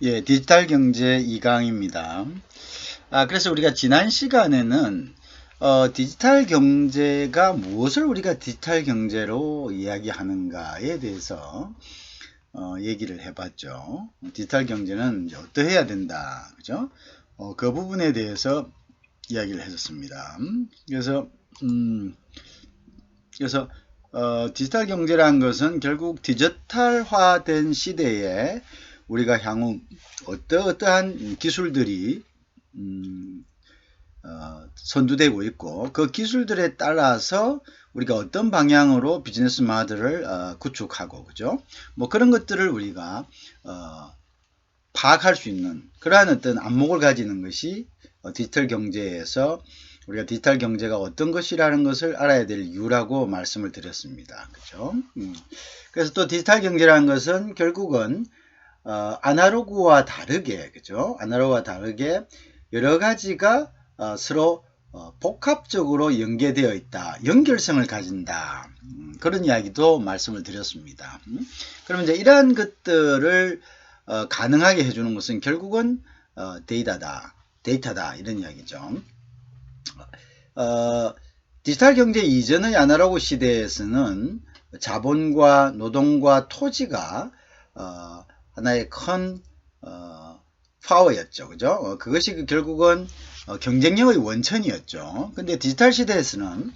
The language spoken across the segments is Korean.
예, 디지털 경제 2강입니다. 그래서 우리가 지난 시간에는 디지털 경제가 무엇을 우리가 디지털 경제로 이야기하는가에 대해서 얘기를 해봤죠. 디지털 경제는 이제 어떠해야 된다, 그죠? 그 부분에 대해서 이야기를 했었습니다. 그래서 디지털 경제라는 것은 결국 디지털화된 시대에 우리가 향후 어떠한 기술들이 선두되고 있고 그 기술들에 따라서 우리가 어떤 방향으로 비즈니스 모델을 구축하고 그죠? 뭐 그런 것들을 우리가 파악할 수 있는 그러한 어떤 안목을 가지는 것이 디지털 경제에서 우리가 디지털 경제가 어떤 것이라는 것을 알아야 될 이유라고 말씀을 드렸습니다. 그죠? 그래서 또 디지털 경제라는 것은 결국은 아날로그와 다르게, 그죠? 아날로그와 다르게 여러 가지가 서로 복합적으로 연계되어 있다. 연결성을 가진다. 그런 이야기도 말씀을 드렸습니다. 그러면 이제 이러한 것들을 가능하게 해주는 것은 결국은 데이터다. 이런 이야기죠. 디지털 경제 이전의 아날로그 시대에서는 자본과 노동과 토지가 하나의 큰 파워였죠. 그죠? 그것이 결국은 경쟁력의 원천이었죠. 근데 디지털 시대에서는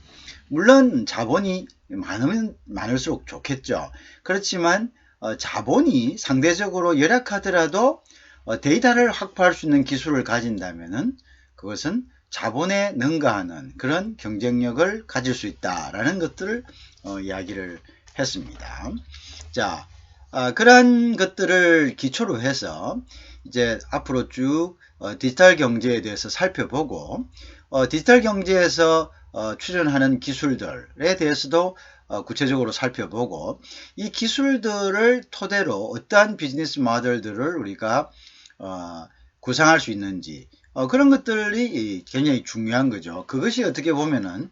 물론 자본이 많으면 많을수록 좋겠죠. 그렇지만 자본이 상대적으로 열악하더라도 데이터를 확보할 수 있는 기술을 가진다면은 그것은 자본에 능가하는 그런 경쟁력을 가질 수 있다라는 것들을 이야기를 했습니다. 자, 그러한 것들을 기초로 해서 이제 앞으로 쭉 디지털 경제에 대해서 살펴보고 디지털 경제에서 출현하는 기술들에 대해서도 구체적으로 살펴보고 이 기술들을 토대로 어떠한 비즈니스 모델들을 우리가 구상할 수 있는지 그런 것들이 굉장히 중요한 거죠. 그것이 어떻게 보면은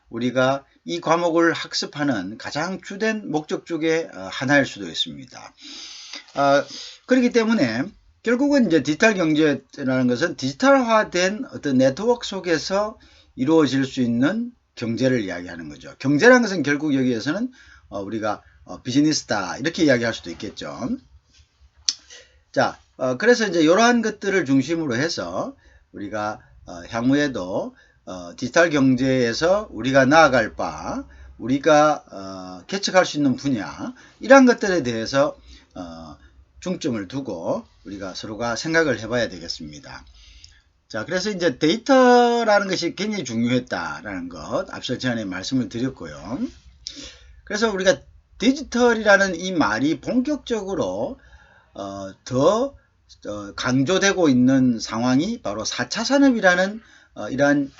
우리가 이 과목을 학습하는 가장 주된 목적 중에 하나일 수도 있습니다. 그렇기 때문에 결국은 이제 디지털 경제라는 것은 디지털화된 어떤 네트워크 속에서 이루어질 수 있는 경제를 이야기하는 거죠. 경제라는 것은 결국 여기에서는 우리가 비즈니스다 이렇게 이야기할 수도 있겠죠. 자, 그래서 이제 이러한 것들을 중심으로 해서 우리가 향후에도 디지털 경제에서 우리가 나아갈 바, 우리가 개척할 수 있는 분야 이러한 것들에 대해서 중점을 두고 우리가 서로가 생각을 해봐야 되겠습니다. 자, 그래서 이제 데이터라는 것이 굉장히 중요했다라는 것 앞서 전에 말씀을 드렸고요. 그래서 우리가 디지털이라는 이 말이 본격적으로 더 강조되고 있는 상황이 바로 4차 산업이라는 이러한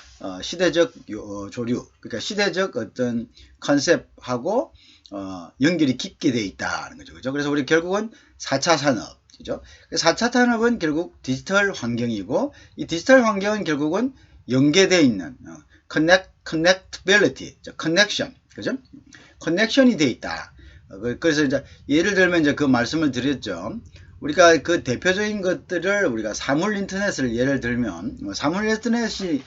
시대적 조류, 그러니까 시대적 어떤 컨셉하고 연결이 깊게 되어 있다는 거죠. 그죠? 그래서 우리 결국은 4차 산업, 그죠? 4차 산업은 결국 디지털 환경이고 이 디지털 환경은 결국은 연계되어 있는 connectability, connection, 그죠? 커넥션이 되어 있다. 그래서 이제 예를 들면 이제 그 말씀을 드렸죠. 우리가 그 대표적인 것들을 우리가 사물 인터넷을 예를 들면 사물 인터넷이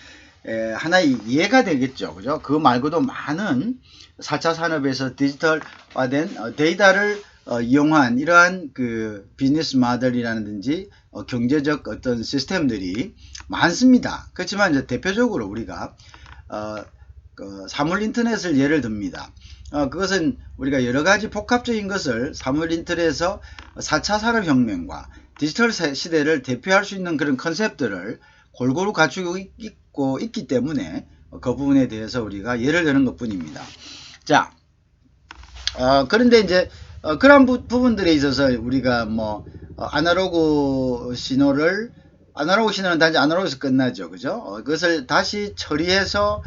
하나의 예가 되겠죠. 그죠? 그 말고도 많은 4차 산업에서 디지털화된 데이터를 이용한 이러한 그 비즈니스 모델이라든지 경제적 어떤 시스템들이 많습니다. 그렇지만 이제 대표적으로 우리가 그 사물 인터넷을 예를 듭니다. 그것은 우리가 여러 가지 복합적인 것을 사물 인터넷에서 4차 산업혁명과 디지털 시대를 대표할 수 있는 그런 컨셉들을 골고루 갖추고 있기 때문에 그 부분에 대해서 우리가 예를 드는 것 뿐입니다. 자, 그런데 이제 그런 부분들에 있어서 우리가 뭐 아날로그 신호는 단지 아날로그에서 끝나죠. 그죠? 그것을 다시 처리해서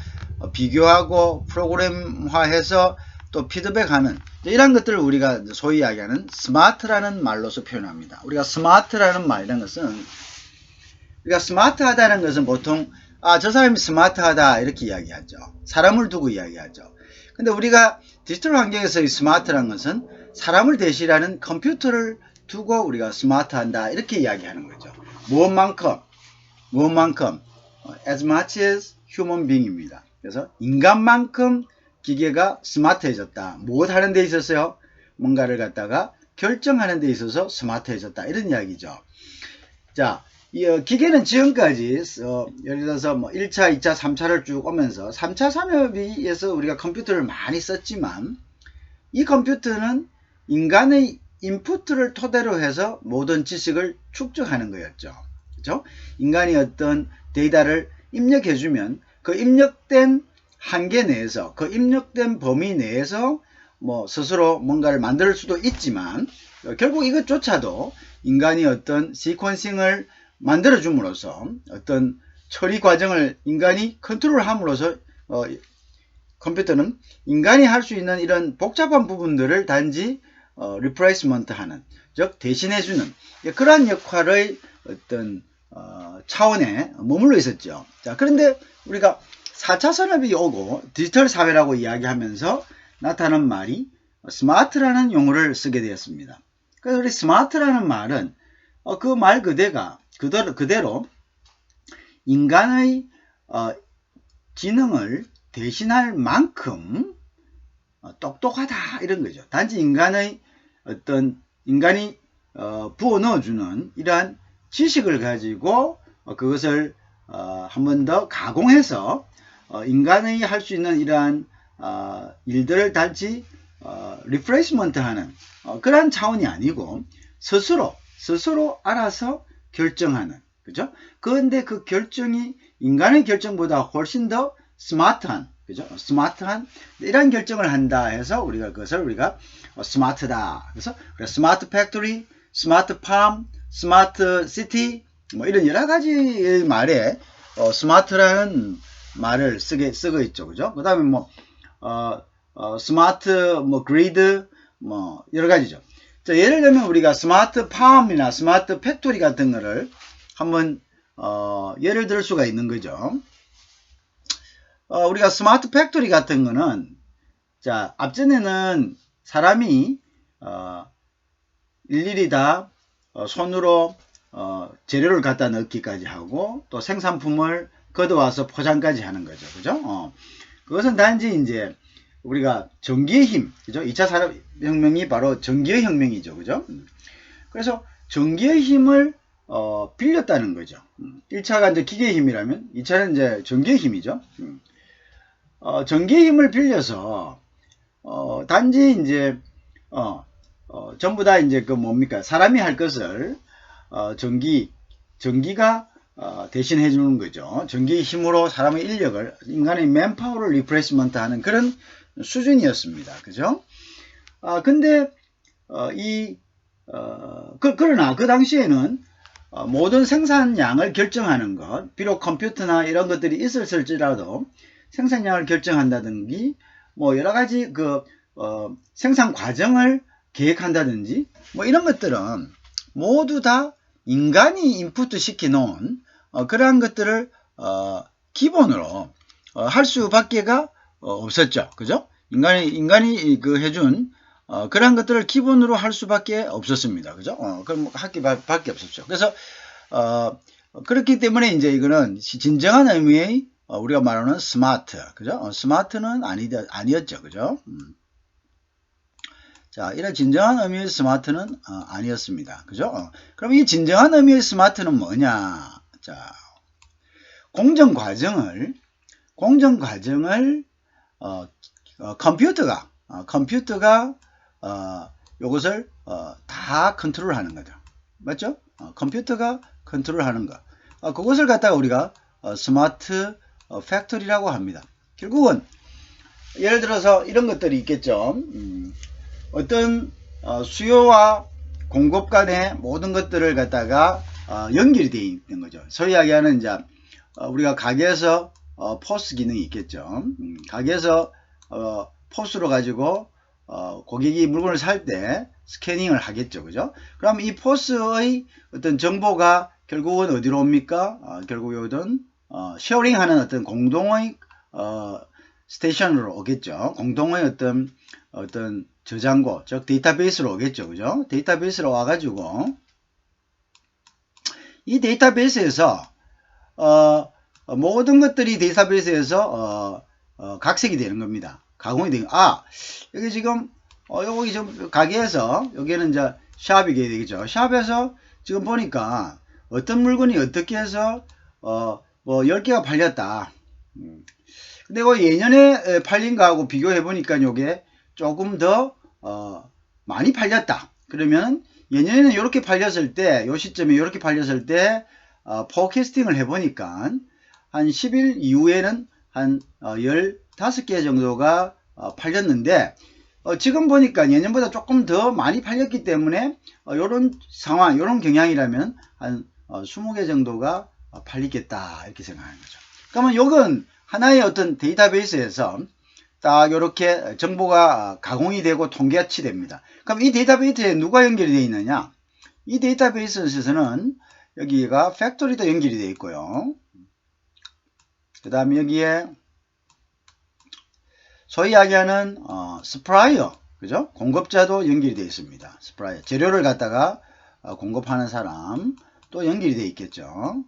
비교하고 프로그램화해서 또 피드백하는 이런 것들을 우리가 소위 이야기하는 스마트라는 말로서 표현합니다. 우리가 스마트라는 말이라는 것은 우리가 스마트하다는 것은 보통 저 사람이 스마트하다 이렇게 이야기하죠. 사람을 두고 이야기하죠. 근데 우리가 디지털 환경에서의 스마트라는 것은 사람을 대신하는 컴퓨터를 두고 우리가 스마트한다 이렇게 이야기하는 거죠. 무엇만큼 as much as human being입니다. 그래서 인간만큼 기계가 스마트해졌다. 무엇 하는 데 있어서요? 뭔가를 갖다가 결정하는 데 있어서 스마트해졌다. 이런 이야기죠. 자, 기계는 지금까지 예를 들어서 뭐 1차, 2차, 3차를 쭉 오면서 3차 산업에서 우리가 컴퓨터를 많이 썼지만 이 컴퓨터는 인간의 인풋을 토대로 해서 모든 지식을 축적하는 거였죠. 그렇죠? 인간이 어떤 데이터를 입력해주면 그 입력된 한계 내에서 그 입력된 범위 내에서 뭐 스스로 뭔가를 만들 수도 있지만 결국 이것조차도 인간이 어떤 시퀀싱을 만들어줌으로써 어떤 처리 과정을 인간이 컨트롤함으로써 컴퓨터는 인간이 할 수 있는 이런 복잡한 부분들을 단지 리플레이스먼트 하는, 즉 대신해주는 그러한 역할의 어떤 차원에 머물러 있었죠. 자, 그런데 우리가 4차 산업이 오고 디지털 사회라고 이야기하면서 나타난 말이 스마트라는 용어를 쓰게 되었습니다. 그래서 우리 스마트라는 말은 그 말 그대로 인간의 지능을 대신할 만큼 똑똑하다 이런 거죠. 단지 인간이 부어 넣어주는 이러한 지식을 가지고 그것을 한 번 더 가공해서 인간이 할 수 있는 이러한 일들을 단지 리플레이스먼트 하는 그러한 차원이 아니고 스스로 알아서 결정하는, 그죠? 그런데 그 결정이 인간의 결정보다 훨씬 더 스마트한, 그죠? 스마트한 이런 결정을 한다 해서 그것을 우리가 스마트다. 그래서 스마트 팩토리, 스마트 팜, 스마트 시티 뭐 이런 여러 가지 말에 스마트라는 말을 쓰고 있죠, 그죠? 그 다음에 뭐 스마트 뭐 그리드 뭐 여러 가지죠. 자, 예를 들면 우리가 스마트 팜이나 스마트 팩토리 같은 거를 한번 예를 들 수가 있는 거죠. 우리가 스마트 팩토리 같은 거는, 자, 앞전에는 사람이 일일이 다 손으로 재료를 갖다 넣기까지 하고 또 생산품을 걷어와서 포장까지 하는 거죠. 그죠? 그것은 단지 이제 우리가 전기의 힘, 그죠? 2차 산업혁명이 바로 전기의 혁명이죠. 그죠? 그래서 전기의 힘을 빌렸다는 거죠. 1차가 이제 기계의 힘이라면 2차는 이제 전기의 힘이죠. 전기의 힘을 빌려서 단지 이제 전부 다 이제 그 뭡니까? 사람이 할 것을 전기가 대신해 주는 거죠. 전기의 힘으로 사람의 인력을, 인간의 맨파워를 리플레이스먼트 하는 그런 수준이었습니다. 그죠? 근데 그러나 그 당시에는 모든 생산량을 결정하는 것, 비록 컴퓨터나 이런 것들이 있었을지라도 생산량을 결정한다든지 뭐 여러 가지 생산 과정을 계획한다든지 뭐 이런 것들은 모두 다 인간이 인풋 시켜 놓은 그러한 것들을 기본으로 할 수밖에가 없었죠. 그죠? 인간이 해준 그러한 것들을 기본으로 할 수밖에 없었습니다. 그죠? 그럼 할 밖에 없었죠. 그래서 그렇기 때문에 이제 이거는 진정한 의미의 우리가 말하는 스마트, 그죠? 스마트는 아니었죠. 그죠? 자, 이런 진정한 의미의 스마트는 아니었습니다. 그죠? 그럼 이 진정한 의미의 스마트는 뭐냐? 자, 공정 과정을 컴퓨터가 요것을 다 컨트롤하는 거죠. 맞죠? 컴퓨터가 컨트롤하는 거. 그것을 갖다가 우리가 스마트 팩토리라고 합니다. 결국은 예를 들어서 이런 것들이 있겠죠. 어떤 수요와 공급 간의 모든 것들을 갖다가 연결이 되어 있는 거죠. 소위 이야기하는 이제 우리가 가게에서 포스 기능이 있겠죠. 가게에서 포스로 가지고 고객이 물건을 살 때 스캐닝을 하겠죠. 그죠? 그럼 이 포스의 어떤 정보가 결국은 어디로 옵니까? 결국 이건 쉐어링하는 어떤 공동의 스테이션으로 오겠죠. 공동의 어떤 저장고, 즉 데이터베이스로 오겠죠. 그죠? 데이터베이스로 와가지고 이 데이터베이스에서 모든 것들이 데이터베이스에서 각색이 되는 겁니다. 가공이 되는 여기 지금 여기 좀 가게에서 여기는 이제 샵이게 되겠죠. 샵에서 지금 보니까 어떤 물건이 어떻게 해서 뭐 10개가 팔렸다. 근데 그 예년에 팔린 거하고 비교해 보니까 요게 조금 더 많이 팔렸다. 그러면 예년에는 이렇게 팔렸을 때, 요 시점에 이렇게 팔렸을 때 포캐스팅을 해보니까 한 10일 이후에는 한 15개 정도가 팔렸는데 지금 보니까 예년보다 조금 더 많이 팔렸기 때문에 요런 상황, 요런 경향이라면 한 20개 정도가 팔리겠다 이렇게 생각하는 거죠. 그러면 요건 하나의 어떤 데이터베이스에서 딱 이렇게 정보가 가공이 되고 통계치 됩니다. 그럼 이 데이터베이스에 누가 연결이 되어 있느냐? 이 데이터베이스에서는 여기가 팩토리도 연결이 되어 있고요. 그 다음에 여기에 소위 이야기하는 스프라이어, 그죠? 공급자도 연결이 되어 있습니다. 스프라이어, 재료를 갖다가 공급하는 사람 또 연결이 되어 있겠죠.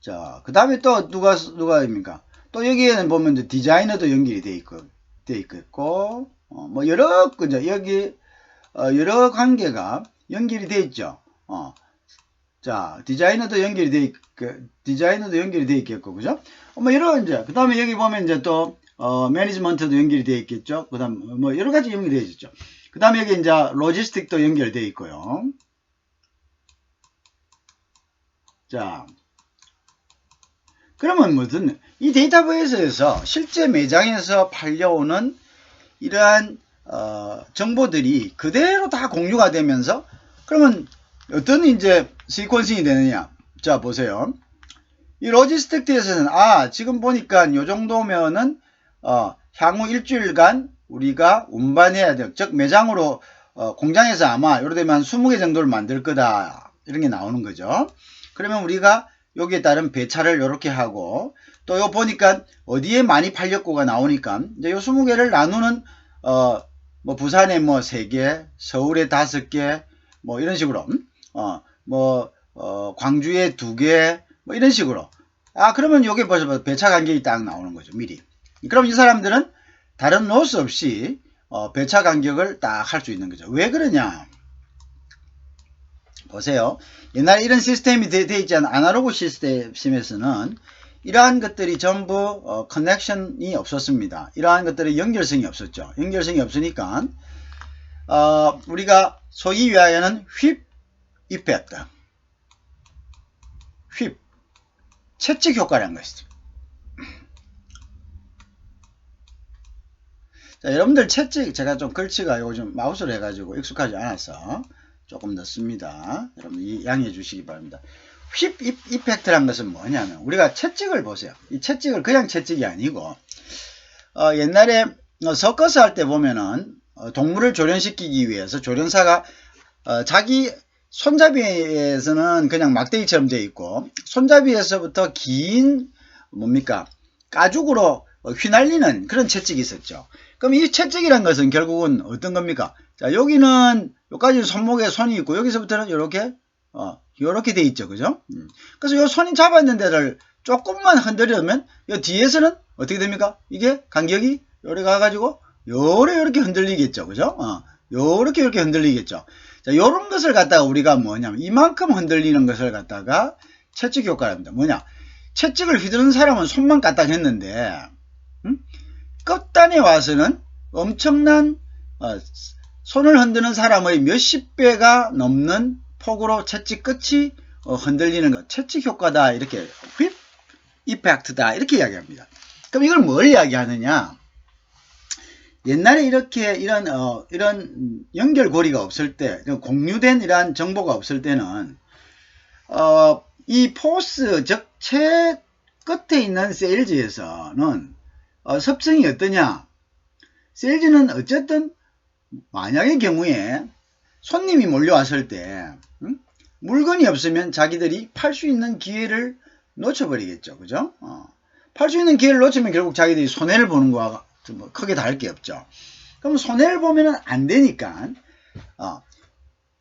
자, 그 다음에 또 누가입니까? 또 여기에는 보면 이제 디자이너도 연결이 돼 있고, 뭐 여러, 그죠? 여기, 여러 관계가 연결이 돼 있죠. 자, 디자이너도 연결이 돼 있겠고, 그죠? 뭐 여러, 이제, 그 다음에 여기 보면 이제 또, 매니지먼트도 연결이 돼 있겠죠. 그 다음, 뭐 여러 가지 연결이 돼 있죠. 그 다음에 여기 이제 로지스틱도 연결돼 있고요. 자, 그러면 무슨 이 데이터베이스에서 실제 매장에서 팔려오는 이러한 정보들이 그대로 다 공유가 되면서 그러면 어떤 이제 시퀀싱이 되느냐? 자, 보세요. 이 로지스틱에서는 지금 보니까 요 정도면은 향후 일주일간 우리가 운반해야 돼. 즉 매장으로 공장에서 아마 요러 되면 한 20개 정도를 만들 거다. 이런 게 나오는 거죠. 그러면 우리가 여기에 따른 배차를 이렇게 하고 또 요 보니까 어디에 많이 팔렸고가 나오니까 이제 요 20개를 나누는 뭐 부산에 뭐 3개, 서울에 5개 뭐 이런 식으로 광주에 2개 뭐 이런 식으로 그러면 요게 벌써 배차 간격이 딱 나오는 거죠. 미리. 그럼 이 사람들은 다른 로스 없이 배차 간격을 딱 할 수 있는 거죠. 왜 그러냐? 보세요. 옛날에 이런 시스템이 되어 있지 않은 아날로그 시스템에서는 이러한 것들이 전부 커넥션이 없었습니다. 이러한 것들의 연결성이 없었죠. 연결성이 없으니까 우리가 소위 위하여는 휩 이펙트, 휩 채찍 효과라는 것이죠. 자, 여러분들 채찍 제가 좀 글씨가 요즘 마우스로 해가지고 익숙하지 않아서 조금 넣습니다. 여러분 양해해 주시기 바랍니다. 휩 이펙트라는 것은 뭐냐면 우리가 채찍을 보세요. 이 채찍을 그냥 채찍이 아니고 옛날에 서커스 할 때 보면은 동물을 조련시키기 위해서 조련사가 자기 손잡이에서는 그냥 막대기처럼 되어 있고 손잡이에서부터 긴 뭡니까 가죽으로 휘날리는 그런 채찍이 있었죠. 그럼 이 채찍이란 것은 결국은 어떤 겁니까? 자, 여기는 여기까지 손목에 손이 있고 여기서부터는 이렇게 요렇게 돼 있죠. 그죠? 그래서 요 손이 잡았는 데를 조금만 흔들려면 요 뒤에서는 어떻게 됩니까? 이게 간격이 요래 가가지고 요렇게 흔들리겠죠. 그죠? 요렇게 흔들리겠죠. 자, 요런 것을 갖다가 우리가 뭐냐면 이만큼 흔들리는 것을 갖다가 채찍 효과랍니다. 뭐냐? 채찍을 휘두르는 사람은 손만 까딱 했는데 끝단에 와서는 엄청난 손을 흔드는 사람의 몇십 배가 넘는 폭으로 채찍 끝이 흔들리는 것, 채찍 효과다 이렇게 휩 이펙트다 이렇게 이야기합니다. 그럼 이걸 뭘 이야기하느냐? 옛날에 이렇게 이런 연결고리가 없을 때, 공유된 이러한 정보가 없을 때는 이 포스 즉 채 끝에 있는 세일즈에서는 습성이 어떠냐? 세일즈는 어쨌든 만약의 경우에 손님이 몰려왔을 때 물건이 없으면 자기들이 팔 수 있는 기회를 놓쳐버리겠죠. 그죠? 팔 수 있는 기회를 놓치면 결국 자기들이 손해를 보는 거와 크게 다를 게 없죠. 그럼 손해를 보면은 안 되니까,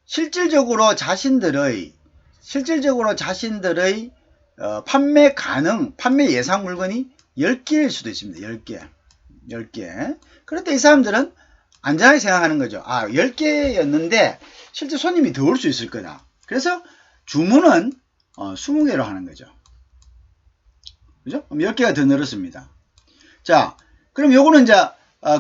실질적으로 자신들의 판매 예상 물건이 10개일 수도 있습니다. 10개. 그럴 때 이 사람들은 안전하게 생각하는 거죠. 10개였는데 실제 손님이 더 올 수 있을 거다. 그래서 주문은 20개로 하는 거죠. 그죠? 그럼 10개가 더 늘었습니다. 자, 그럼 요거는 이제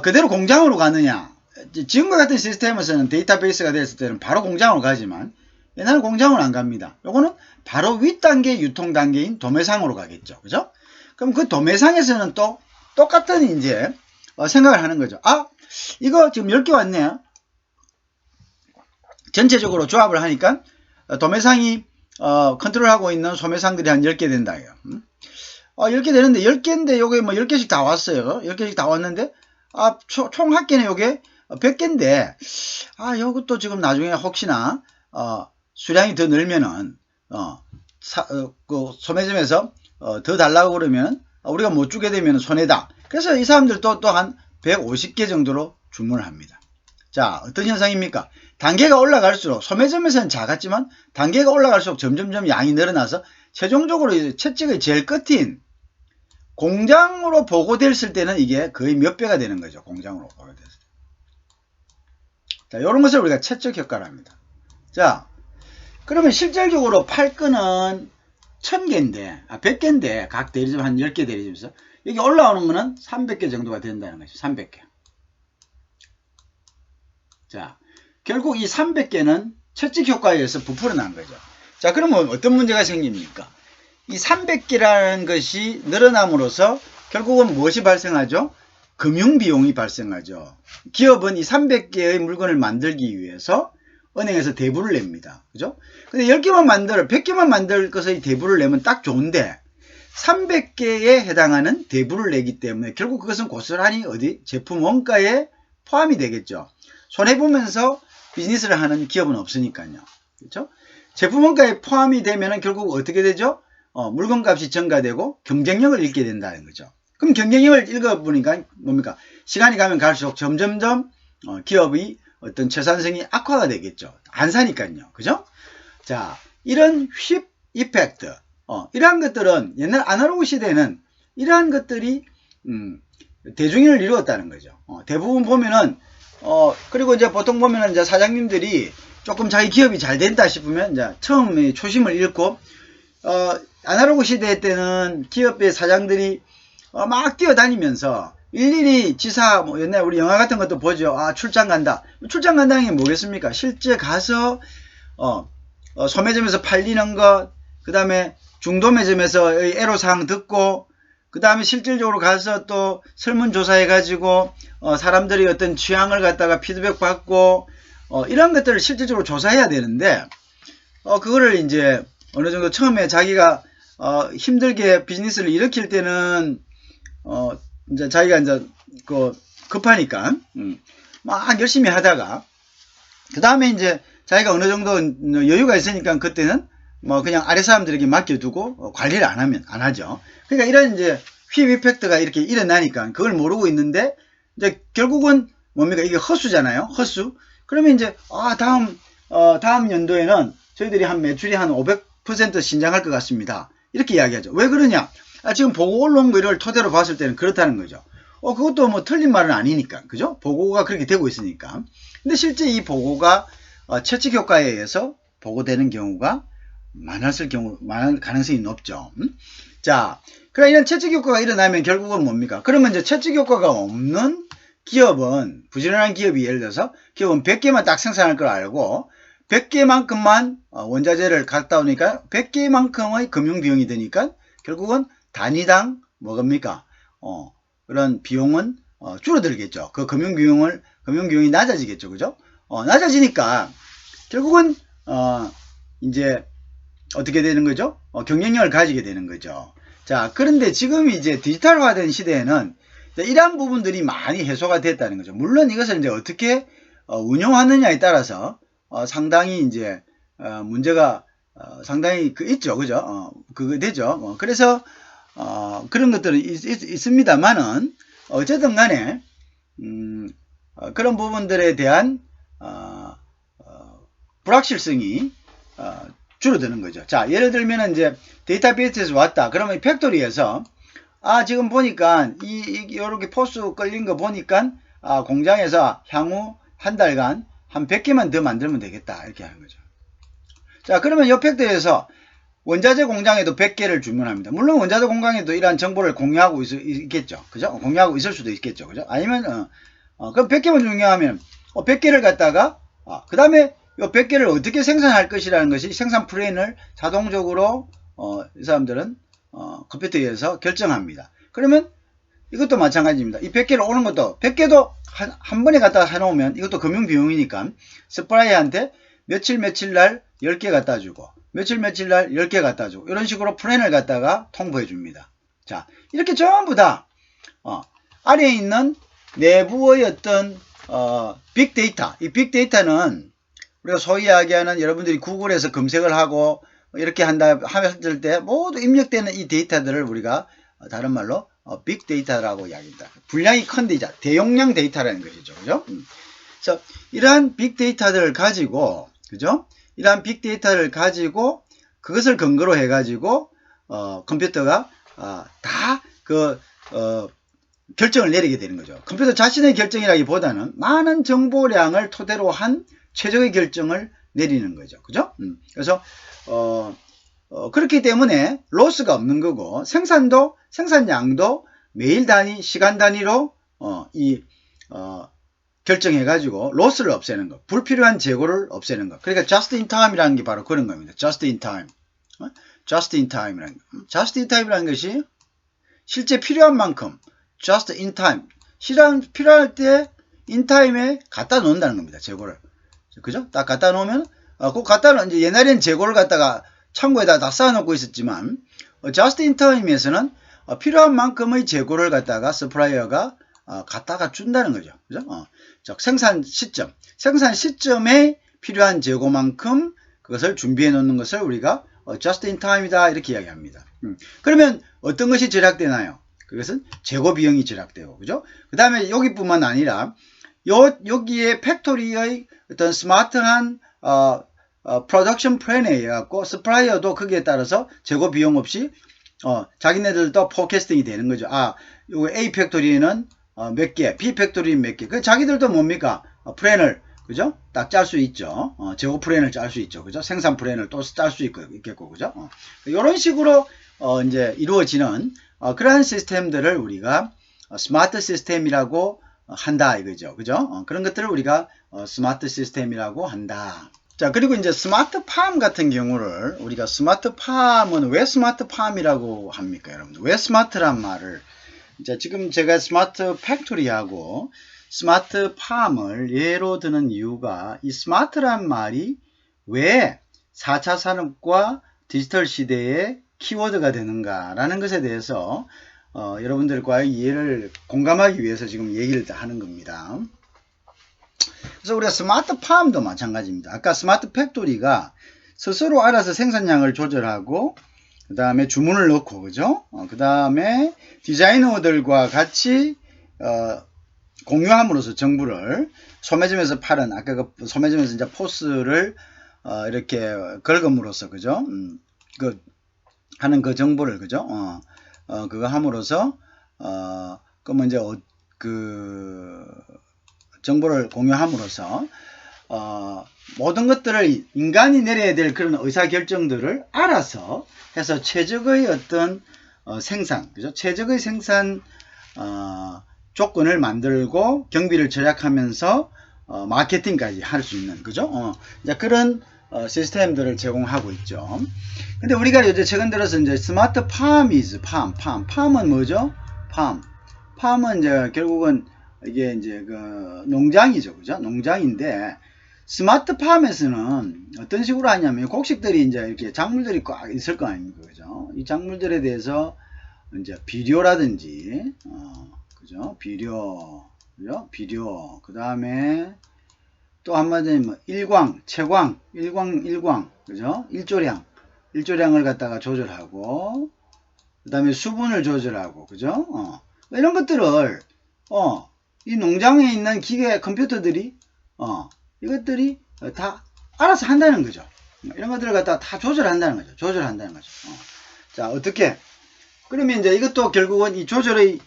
그대로 공장으로 가느냐? 지금과 같은 시스템에서는 데이터베이스가 됐을 때는 바로 공장으로 가지만 옛날은 공장으로 안 갑니다. 요거는 바로 윗단계 유통 단계인 도매상으로 가겠죠. 그죠? 그럼 그 도매상에서는 또 똑같은 이제 생각을 하는 거죠. 이거 지금 10개 왔네요. 전체적으로 조합을 하니까 도매상이 컨트롤하고 있는 소매상들이 한 10개 된다. 10개 되는데 10개인데 요게 뭐 10개씩 다 왔어요. 10개씩 다 왔는데 총 합계는 요게 100개인데 요것도 지금 나중에 혹시나 수량이 더 늘면은 그 소매점에서 더 달라고 그러면 우리가 못 주게 되면 손해다. 그래서 이 사람들도 또 한 150개 정도로 주문을 합니다. 자, 어떤 현상입니까? 단계가 올라갈수록 소매점에서는 작았지만 단계가 올라갈수록 점점점 양이 늘어나서 최종적으로 채찍의 제일 끝인 공장으로 보고됐을 때는 이게 거의 몇 배가 되는 거죠. 공장으로 보고됐을 때. 자, 이런 것을 우리가 채찍 효과를 합니다. 자, 그러면 실질적으로 팔 건은 1000개인데, 100개인데, 각 대리점 한 10개 대리점에서 여기 올라오는 거는 300개 정도가 된다는 거죠. 300개. 자, 결국 이 300개는 채찍 효과에 의해서 부풀어 난 거죠. 자, 그러면 어떤 문제가 생깁니까? 이 300개라는 것이 늘어남으로써 결국은 무엇이 발생하죠? 금융비용이 발생하죠. 기업은 이 300개의 물건을 만들기 위해서 은행에서 대부를 냅니다. 그죠? 근데 100개만 만들 것의 대부를 내면 딱 좋은데 300개에 해당하는 대부를 내기 때문에 결국 그것은 고스란히 제품 원가에 포함이 되겠죠. 손해보면서 비즈니스를 하는 기업은 없으니까요. 그렇죠? 제품 원가에 포함이 되면 결국 어떻게 되죠? 물건값이 증가되고 경쟁력을 잃게 된다는 거죠. 그럼 경쟁력을 읽어보니까 뭡니까? 시간이 가면 갈수록 점점점 기업의 어떤 처산성이 악화가 되겠죠. 안 사니까요. 그죠? 자, 이런 휩 이펙트, 이러한 것들은 옛날 아날로그 시대에는 이러한 것들이 대중인을 이루었다는 거죠. 대부분 보면은 그리고 이제 보통 보면은 이제 사장님들이 조금 자기 기업이 잘 된다 싶으면 이제 처음에 초심을 잃고 아날로그 시대 때는 기업의 사장들이 막 뛰어다니면서 일일이 지사 옛날 우리 영화 같은 것도 보죠. 출장 간다. 출장 간다는 게 뭐겠습니까? 실제 가서 소매점에서 팔리는 것, 그 다음에 중도매점에서의 애로사항 듣고, 그 다음에 실질적으로 가서 또 설문조사해 가지고 사람들이 어떤 취향을 갖다가 피드백 받고 이런 것들을 실질적으로 조사해야 되는데 그거를 이제 어느 정도 처음에 자기가 힘들게 비즈니스를 일으킬 때는 이제 자기가 이제 급하니까 막 열심히 하다가 그 다음에 이제 자기가 어느 정도 여유가 있으니까 그때는 뭐 그냥 아래 사람들에게 맡겨두고 관리를 안 하죠. 그러니까 이런 이제 휩 이펙트가 이렇게 일어나니까 그걸 모르고 있는데 이제 결국은 뭡니까? 이게 허수잖아요. 허수. 그러면 이제 다음 연도에는 저희들이 매출이 한 500% 신장할 것 같습니다. 이렇게 이야기하죠. 왜 그러냐? 지금 보고 올라온 거 이걸 토대로 봤을 때는 그렇다는 거죠. 그것도 뭐 틀린 말은 아니니까. 그죠? 보고가 그렇게 되고 있으니까. 근데 실제 이 보고가 채찍 효과에 의해서 보고되는 경우가 많을 가능성이 높죠. 자, 그럼 이런 채찍 효과가 일어나면 결국은 뭡니까? 그러면 이제 채찍 효과가 없는 기업은, 부지런한 기업이 예를 들어서 기업은 100개만 딱 생산할 걸 알고 100개만큼만 원자재를 갖다 오니까 100개만큼의 금융비용이 되니까 결국은 단위당 뭡니까? 그런 비용은 줄어들겠죠. 그 금융비용이 낮아지겠죠. 그죠? 낮아지니까 결국은 이제 어떻게 되는 거죠? 경쟁력을 가지게 되는 거죠. 자, 그런데 지금 이제 디지털화된 시대에는 이러한 부분들이 많이 해소가 됐다는 거죠. 물론 이것을 이제 어떻게 운용하느냐에 따라서 상당히 이제 문제가 상당히 있죠. 그죠? 그거 되죠. 그래서 그런 것들은 있습니다만은 어쨌든 간에 그런 부분들에 대한 불확실성이 줄어드는 거죠. 자, 예를 들면 이제 데이터베이스에서 왔다. 그러면 팩토리에서 지금 보니까 이렇게 포스 끌린 거 보니까 공장에서 향후 한 달간 한 100개만 더 만들면 되겠다. 이렇게 하는 거죠. 자, 그러면 이 팩토리에서 원자재 공장에도 100개를 주문합니다. 물론 원자재 공장에도 이러한 정보를 공유하고 있겠죠. 그죠? 공유하고 있을 수도 있겠죠. 그죠? 아니면, 그럼 100개만 중요하면, 100개를 갖다가, 그 다음에 이 100개를 어떻게 생산할 것이라는 것이 생산 플랜을 자동적으로, 이 사람들은, 컴퓨터에서 결정합니다. 그러면 이것도 마찬가지입니다. 이 100개를 오는 것도, 100개도 한 번에 갖다가 해놓으면 이것도 금융비용이니까 서플라이한테 며칠 날 10개 갖다 주고, 며칠 날 10개 갖다 주고, 이런 식으로 플랜을 갖다가 통보해 줍니다. 자, 이렇게 전부 다, 아래에 있는 내부의 어떤, 빅데이터, 이 빅데이터는 우리가 소위 이야기하는 여러분들이 구글에서 검색을 하고, 이렇게 했을 때 모두 입력되는 이 데이터들을 우리가 다른 말로 빅데이터라고 이야기합니다. 분량이 큰 데이터, 대용량 데이터라는 것이죠. 그죠? 그래서 이러한 빅데이터들을 가지고, 그죠? 이러한 빅데이터를 가지고 그것을 근거로 해가지고 컴퓨터가 다 결정을 내리게 되는 거죠. 컴퓨터 자신의 결정이라기보다는 많은 정보량을 토대로 한 최적의 결정을 내리는 거죠. 그죠? 그래서 그렇기 때문에 로스가 없는 거고 생산량도 매일 단위, 시간 단위로 결정해가지고 로스를 없애는 것, 불필요한 재고를 없애는 것. 그러니까 just in time이라는 게 바로 그런 겁니다. just in time. just in time이라는 것. just in time이라는 것이 실제 필요한 만큼 just in time. 필요할 때 in time에 갖다 놓는다는 겁니다. 재고를. 그죠? 딱 갖다 놓으면 그 갖다 놓은 이제 옛날에는 재고를 갖다가 창고에다 다 쌓아놓고 있었지만 just in time에서는 필요한 만큼의 재고를 갖다가 서플라이어가 갖다가 준다는 거죠. 그죠? 즉 생산 시점에 필요한 재고만큼 그것을 준비해 놓는 것을 우리가 just in time이다 이렇게 이야기합니다. 그러면 어떤 것이 절약되나요? 그것은 재고 비용이 절약되고, 그죠? 그 다음에 여기뿐만 아니라 여기에 팩토리의 어떤 스마트한 프로덕션 플랜에 의해 갖고 서플라이어도 거기에 따라서 재고 비용 없이 자기네들도 포캐스팅이 되는 거죠. 요 A 팩토리는 몇 개, B 팩토리는 몇 개. 그 자기들도 뭡니까? 플랜을, 그죠? 딱 짤 수 있죠. 재고 플랜을 짤 수 있죠. 그죠? 생산 플랜을 또 짤 수 있겠고, 그죠? 이런 식으로, 이제 이루어지는, 그러한 시스템들을 우리가 스마트 시스템이라고 한다, 이거죠. 그죠? 그런 것들을 우리가 스마트 시스템이라고 한다. 자, 그리고 이제 스마트 팜 같은 경우를 우리가 스마트 팜은 왜 스마트 팜이라고 합니까, 여러분들? 왜 스마트란 말을 지금 제가 스마트 팩토리하고 스마트 팜을 예로 드는 이유가 이 스마트란 말이 왜 4차 산업과 디지털 시대의 키워드가 되는가라는 것에 대해서 여러분들과의 이해를 공감하기 위해서 지금 얘기를 하는 겁니다. 그래서 우리가 스마트 팜도 마찬가지입니다. 아까 스마트 팩토리가 스스로 알아서 생산량을 조절하고 그 다음에 주문을 넣고, 그죠? 그 다음에 디자이너들과 같이, 공유함으로써 정보를 소매점에서 파는, 아까 그 소매점에서 이제 포스를, 이렇게 긁음으로써, 그죠? 하는 그 정보를, 그죠? 그거 함으로써, 그러면 이제, 정보를 공유함으로써, 모든 것들을 인간이 내려야 될 그런 의사결정들을 알아서 해서 최적의 어떤 생산, 그죠? 최적의 생산 조건을 만들고 경비를 절약하면서 마케팅까지 할 수 있는, 그죠? 이제 그런 시스템들을 제공하고 있죠. 근데 우리가 이제 최근 들어서 이제 스마트 팜은 뭐죠? 팜은 이제 결국은 이게 이제 농장이죠, 그죠? 농장인데 스마트 팜에서는 어떤 식으로 하냐면 곡식들이 이제 이렇게 작물들이 꽉 있을 거 아닙니까, 그죠? 이 작물들에 대해서 이제 비료라든지, 그죠? 비료, 그 다음에 또 한마디로 뭐 일광, 채광, 일광, 그죠? 일조량을 갖다가 조절하고, 그 다음에 수분을 조절하고, 그죠? 이런 것들을, 이 농장에 있는 기계 컴퓨터들이 이것들이 다 알아서 한다는 거죠. 이런 것들을 갖다가 다 조절한다는 거죠. 조절한다는 거죠. 자, 어떻게? 그러면 이제 이것도 결국은 이 조절의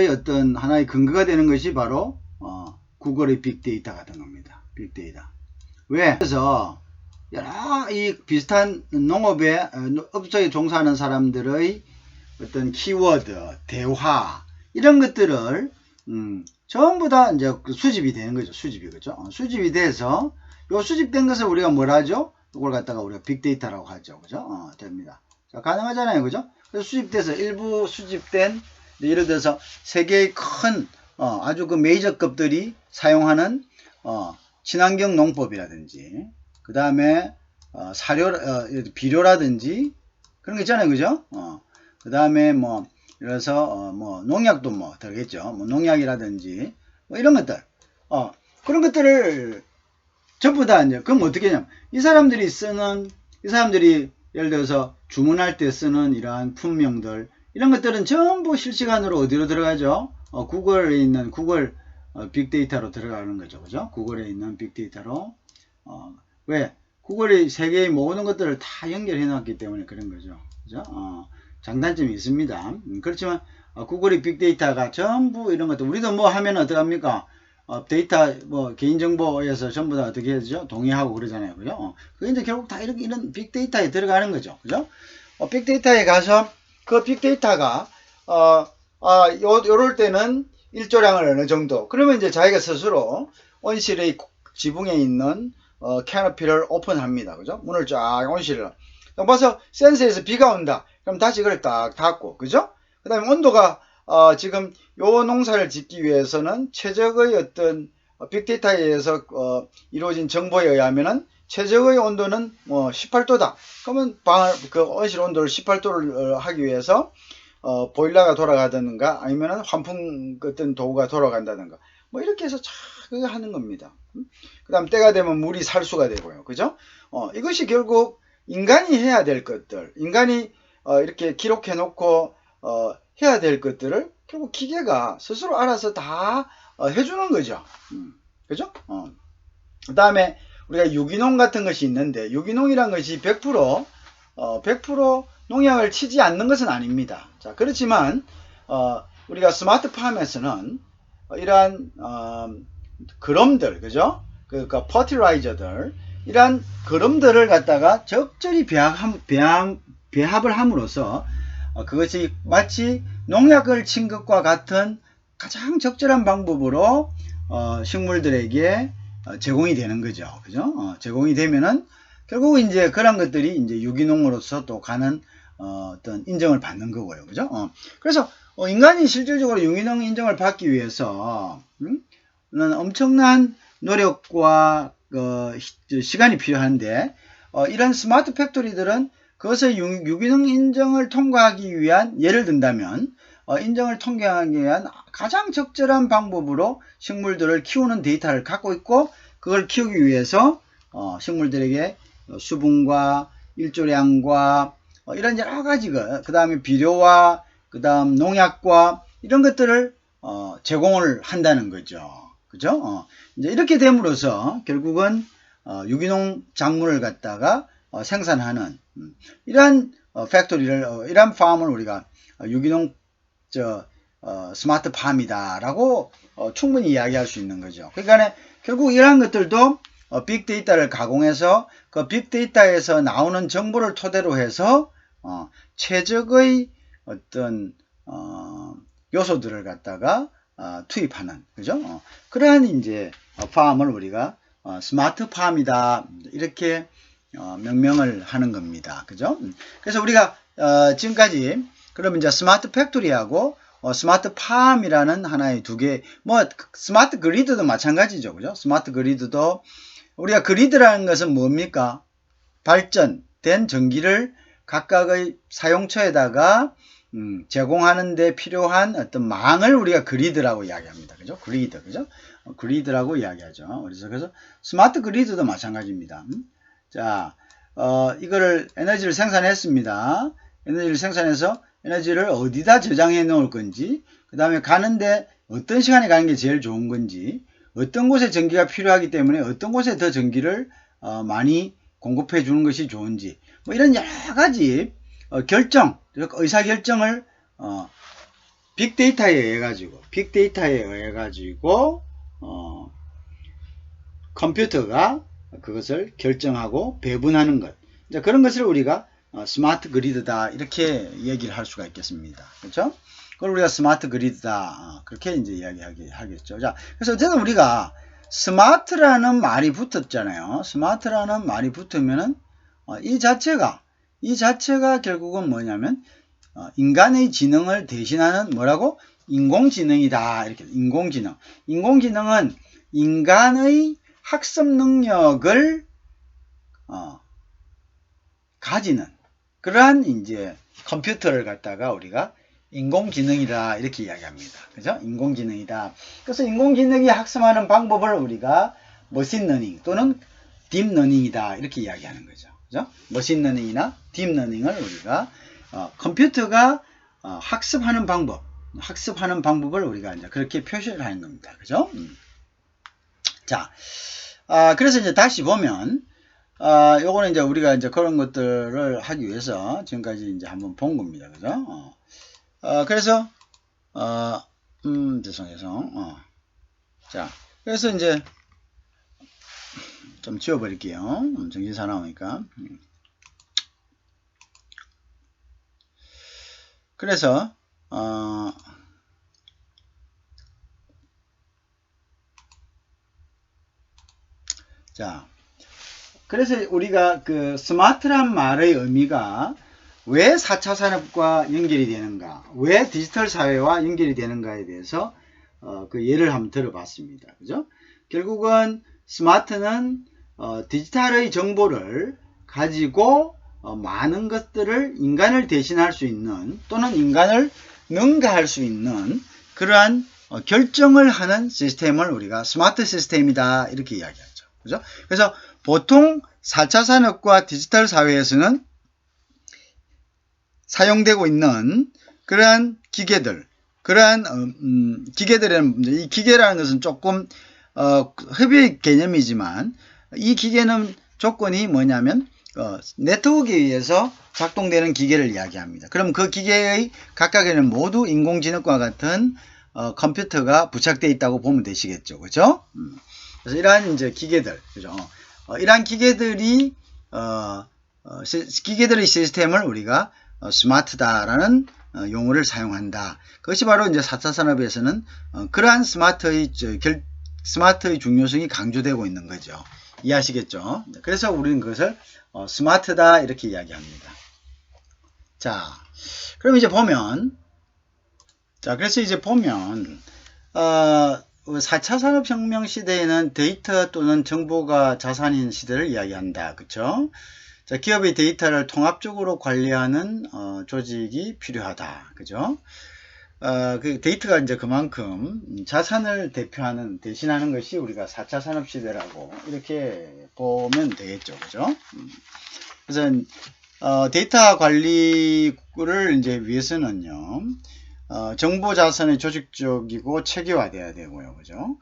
어떤 하나의 근거가 되는 것이 바로 구글의 빅데이터 같은 겁니다. 빅데이터. 왜? 그래서 여러 이 비슷한 농업의 업종에 종사하는 사람들의 어떤 키워드, 대화 이런 것들을 전부 다 이제 수집이 되는 거죠. 수집이 그죠? 수집이 돼서 요 수집된 것을 우리가 뭘 하죠? 이걸 갖다가 우리가 빅데이터라고 하죠. 그죠? 됩니다. 자, 가능하잖아요. 그죠? 그래서 수집돼서 일부 수집된 예를 들어서 세계의 큰 아주 그 메이저급들이 사용하는 친환경 농법이라든지 그 다음에 사료 비료라든지 그런 거 있잖아요. 그죠? 그 다음에 뭐 그래서 뭐 농약도 뭐 들어겠죠. 뭐 농약이라든지 뭐 이런 것들 그런 것들을 전부 다 이제 그럼 어떻게 하냐면 이 사람들이 예를 들어서 주문할 때 쓰는 이러한 품명들 이런 것들은 전부 실시간으로 어디로 들어가죠? 구글에 있는 구글 빅데이터로 들어가는 거죠. 그죠? 구글에 있는 빅데이터로 왜? 구글이 세계의 모든 것들을 다 연결해 놨기 때문에 그런 거죠. 그죠? 장단점이 있습니다. 그렇지만 구글의 빅데이터가 전부 이런 것들 우리도 뭐 하면 어떡합니까? 데이터 뭐 개인정보에서 전부 다 어떻게 해야죠? 동의하고 그러잖아요. 그죠? 그게 이제 결국 다 이런 빅데이터에 들어가는 거죠. 그죠? 빅데이터에 가서 그 빅데이터가 요럴 때는 일조량을 어느 정도 그러면 이제 자기가 스스로 온실의 지붕에 있는 캐너피를 오픈합니다. 그죠? 문을 쫙 온실을 봐서 센서에서 비가 온다. 그럼 다시 그걸 딱 닫고 그죠? 그 다음에 온도가 지금 요 농사를 짓기 위해서는 최적의 어떤 빅데이터에 의해서 이루어진 정보에 의하면은 최적의 온도는 뭐 18도다. 그러면 그 온실 온도를 18도를 하기 위해서 보일러가 돌아가든가 아니면은 환풍 같은 도구가 돌아간다든가 뭐 이렇게 해서 그거 하는 겁니다. 그 다음 때가 되면 물이 살수가 되고요. 그죠? 이것이 결국 인간이 해야 될 것들, 인간이 이렇게 기록해 놓고 해야 될 것들을 결국 기계가 스스로 알아서 다 해주는 거죠. 그죠? 그 다음에 우리가 유기농 같은 것이 있는데 유기농이란 것이 100% 농약을 치지 않는 것은 아닙니다. 자, 그렇지만 우리가 스마트팜에서는 이러한 그럼들, 그죠? 그러니까 퍼틸라이저들 이러한 그럼들을 갖다가 적절히 배합을 함으로써 그것이 마치 농약을 친 것과 같은 가장 적절한 방법으로 식물들에게 제공이 되는 거죠. 그죠? 제공이 되면은 결국 이제 그런 것들이 이제 유기농으로서 또 가는 어떤 인정을 받는 거고요. 그죠? 그래서 인간이 실질적으로 유기농 인정을 받기 위해서 엄청난 노력과 시간이 필요한데 이런 스마트 팩토리들은 그것의 유기농 인정을 통과하기 위한 예를 든다면 인정을 통과하기 위한 가장 적절한 방법으로 식물들을 키우는 데이터를 갖고 있고 그걸 키우기 위해서 식물들에게 수분과 일조량과 이런 여러 가지가 그 다음에 비료와 그 다음 농약과 이런 것들을 제공을 한다는 거죠. 그죠? 이제 이렇게 됨으로써 결국은 유기농 작물을 갖다가 생산하는 이러한 팩토리를 이러한 팜을 우리가 유기농 스마트 팜이다라고 충분히 이야기할 수 있는 거죠. 그러니까 결국 이러한 것들도 빅데이터를 가공해서 그 빅데이터에서 나오는 정보를 토대로 해서 최적의 어떤 요소들을 갖다가 투입하는 그죠? 그러한 이제 팜을 우리가 스마트 팜이다 이렇게 명명을 하는 겁니다. 그죠? 그래서 우리가 지금까지 그러면 이제 스마트 팩토리하고 스마트 팜이라는 하나의 두 개, 뭐 스마트 그리드도 마찬가지죠. 그죠? 스마트 그리드도 우리가 그리드라는 것은 뭡니까? 발전된 전기를 각각의 사용처에다가 제공하는 데 필요한 어떤 망을 우리가 그리드라고 이야기합니다. 그죠? 그리드, 그죠? 그리드라고 이야기하죠. 그래서 스마트 그리드도 마찬가지입니다. 자, 이거를 에너지를 생산했습니다. 에너지를 생산해서 에너지를 어디다 저장해 놓을 건지, 그 다음에 가는데 어떤 시간에 가는 게 제일 좋은 건지, 어떤 곳에 전기가 필요하기 때문에 어떤 곳에 더 전기를 많이 공급해 주는 것이 좋은지, 뭐 이런 여러 가지 결정, 의사결정을 빅데이터에 의해 가지고 컴퓨터가 그것을 결정하고 배분하는 것. 이제 그런 것을 우리가 스마트 그리드다 이렇게 얘기를 할 수가 있겠습니다. 그렇죠? 그걸 우리가 스마트 그리드다 그렇게 이제 이야기하겠죠. 자, 그래서 어쨌든 우리가 스마트라는 말이 붙었잖아요. 스마트라는 말이 붙으면은 이 자체가 결국은 뭐냐면 인간의 지능을 대신하는 뭐라고? 인공지능이다. 이렇게 인공지능은 인간의 학습 능력을 가지는 그러한 이제 컴퓨터를 갖다가 우리가 인공지능이다 이렇게 이야기합니다. 그죠? 인공지능이다. 그래서 인공지능이 학습하는 방법을 우리가 머신러닝 또는 딥러닝이다 이렇게 이야기하는 거죠. 그죠? 머신러닝이나 딥러닝을 우리가 컴퓨터가 학습하는 방법을 우리가 이제 그렇게 표시를 하는 겁니다. 그죠? 자, 그래서 이제 다시 보면 요거는 이제 우리가 이제 그런 것들을 하기 위해서 지금까지 이제 한번 본 겁니다. 그죠? 그래서 죄송. 자, 그래서 이제 좀 지워버릴게요. 정신 사나우니까. 그래서 자, 그래서 우리가 그 스마트란 말의 의미가 왜 4차 산업과 연결이 되는가, 왜 디지털 사회와 연결이 되는가에 대해서 그 예를 한번 들어봤습니다. 그죠? 결국은 스마트는 디지털의 정보를 가지고 많은 것들을 인간을 대신할 수 있는 또는 인간을 능가할 수 있는 그러한 결정을 하는 시스템을 우리가 스마트 시스템이다 이렇게 이야기하죠. 그죠? 그래서 보통 4차 산업과 디지털 사회에서는 사용되고 있는 그러한 기계들, 기계들은 이 기계라는 것은 조금 협의 개념이지만 이 기계는 조건이 뭐냐면 네트워크에 의해서 작동되는 기계를 이야기합니다. 그럼 그 기계의 각각에는 모두 인공지능과 같은 컴퓨터가 부착되어 있다고 보면 되시겠죠, 그죠? 그래서 이러한 이제 기계들, 그죠? 이러한 기계들의 시스템을 우리가 스마트다라는 용어를 사용한다. 그것이 바로 이제 4차 산업에서는 그러한 스마트의 중요성이 강조되고 있는 거죠. 이해하시겠죠? 그래서 우리는 그것을 스마트다 이렇게 이야기합니다. 자, 그럼 이제 보면, 그래서 이제 보면 4차 산업혁명 시대에는 데이터 또는 정보가 자산인 시대를 이야기한다. 그쵸? 자, 기업의 데이터를 통합적으로 관리하는 조직이 필요하다. 그죠? 그 데이터가 이제 그만큼 자산을 대신하는 것이 우리가 4차 산업 시대라고 이렇게 보면 되겠죠. 그죠? 그래서 데이터 관리를 이제 위해서는요. 정보 자산이 조직적이고 체계화돼야 되고요. 그죠?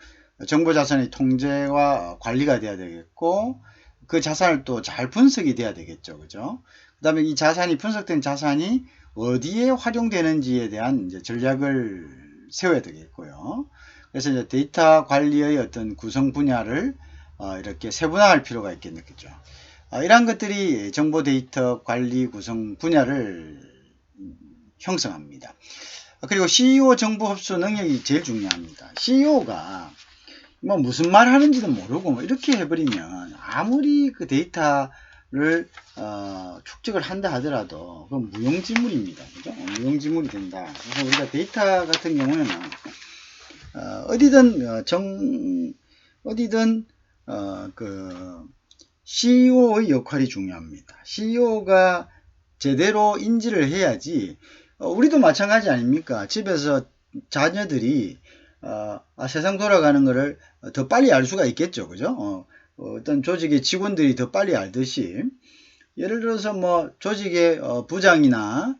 정보 자산의 통제와 관리가 돼야 되겠고 그 자산을 또 잘 분석이 돼야 되겠죠. 그죠? 그 다음에 이 분석된 자산이 어디에 활용되는지에 대한 이제 전략을 세워야 되겠고요. 그래서 이제 데이터 관리의 어떤 구성 분야를 이렇게 세분화할 필요가 있겠죠. 이러한 것들이 정보 데이터 관리 구성 분야를 형성합니다. 그리고 CEO 정보 흡수 능력이 제일 중요합니다. CEO가 뭐 무슨 말 하는지도 모르고 뭐 이렇게 해버리면 아무리 그 데이터를 축적을 한다 하더라도 그건 무용지물입니다. 그죠? 무용지물이 된다. 그래서 우리가 데이터 같은 경우에는 어디든 그 CEO의 역할이 중요합니다. CEO가 제대로 인지를 해야지. 우리도 마찬가지 아닙니까? 집에서 자녀들이 세상 돌아가는 것을 더 빨리 알 수가 있겠죠. 그죠? 어떤 조직의 직원들이 더 빨리 알듯이 예를 들어서 뭐 조직의 부장이나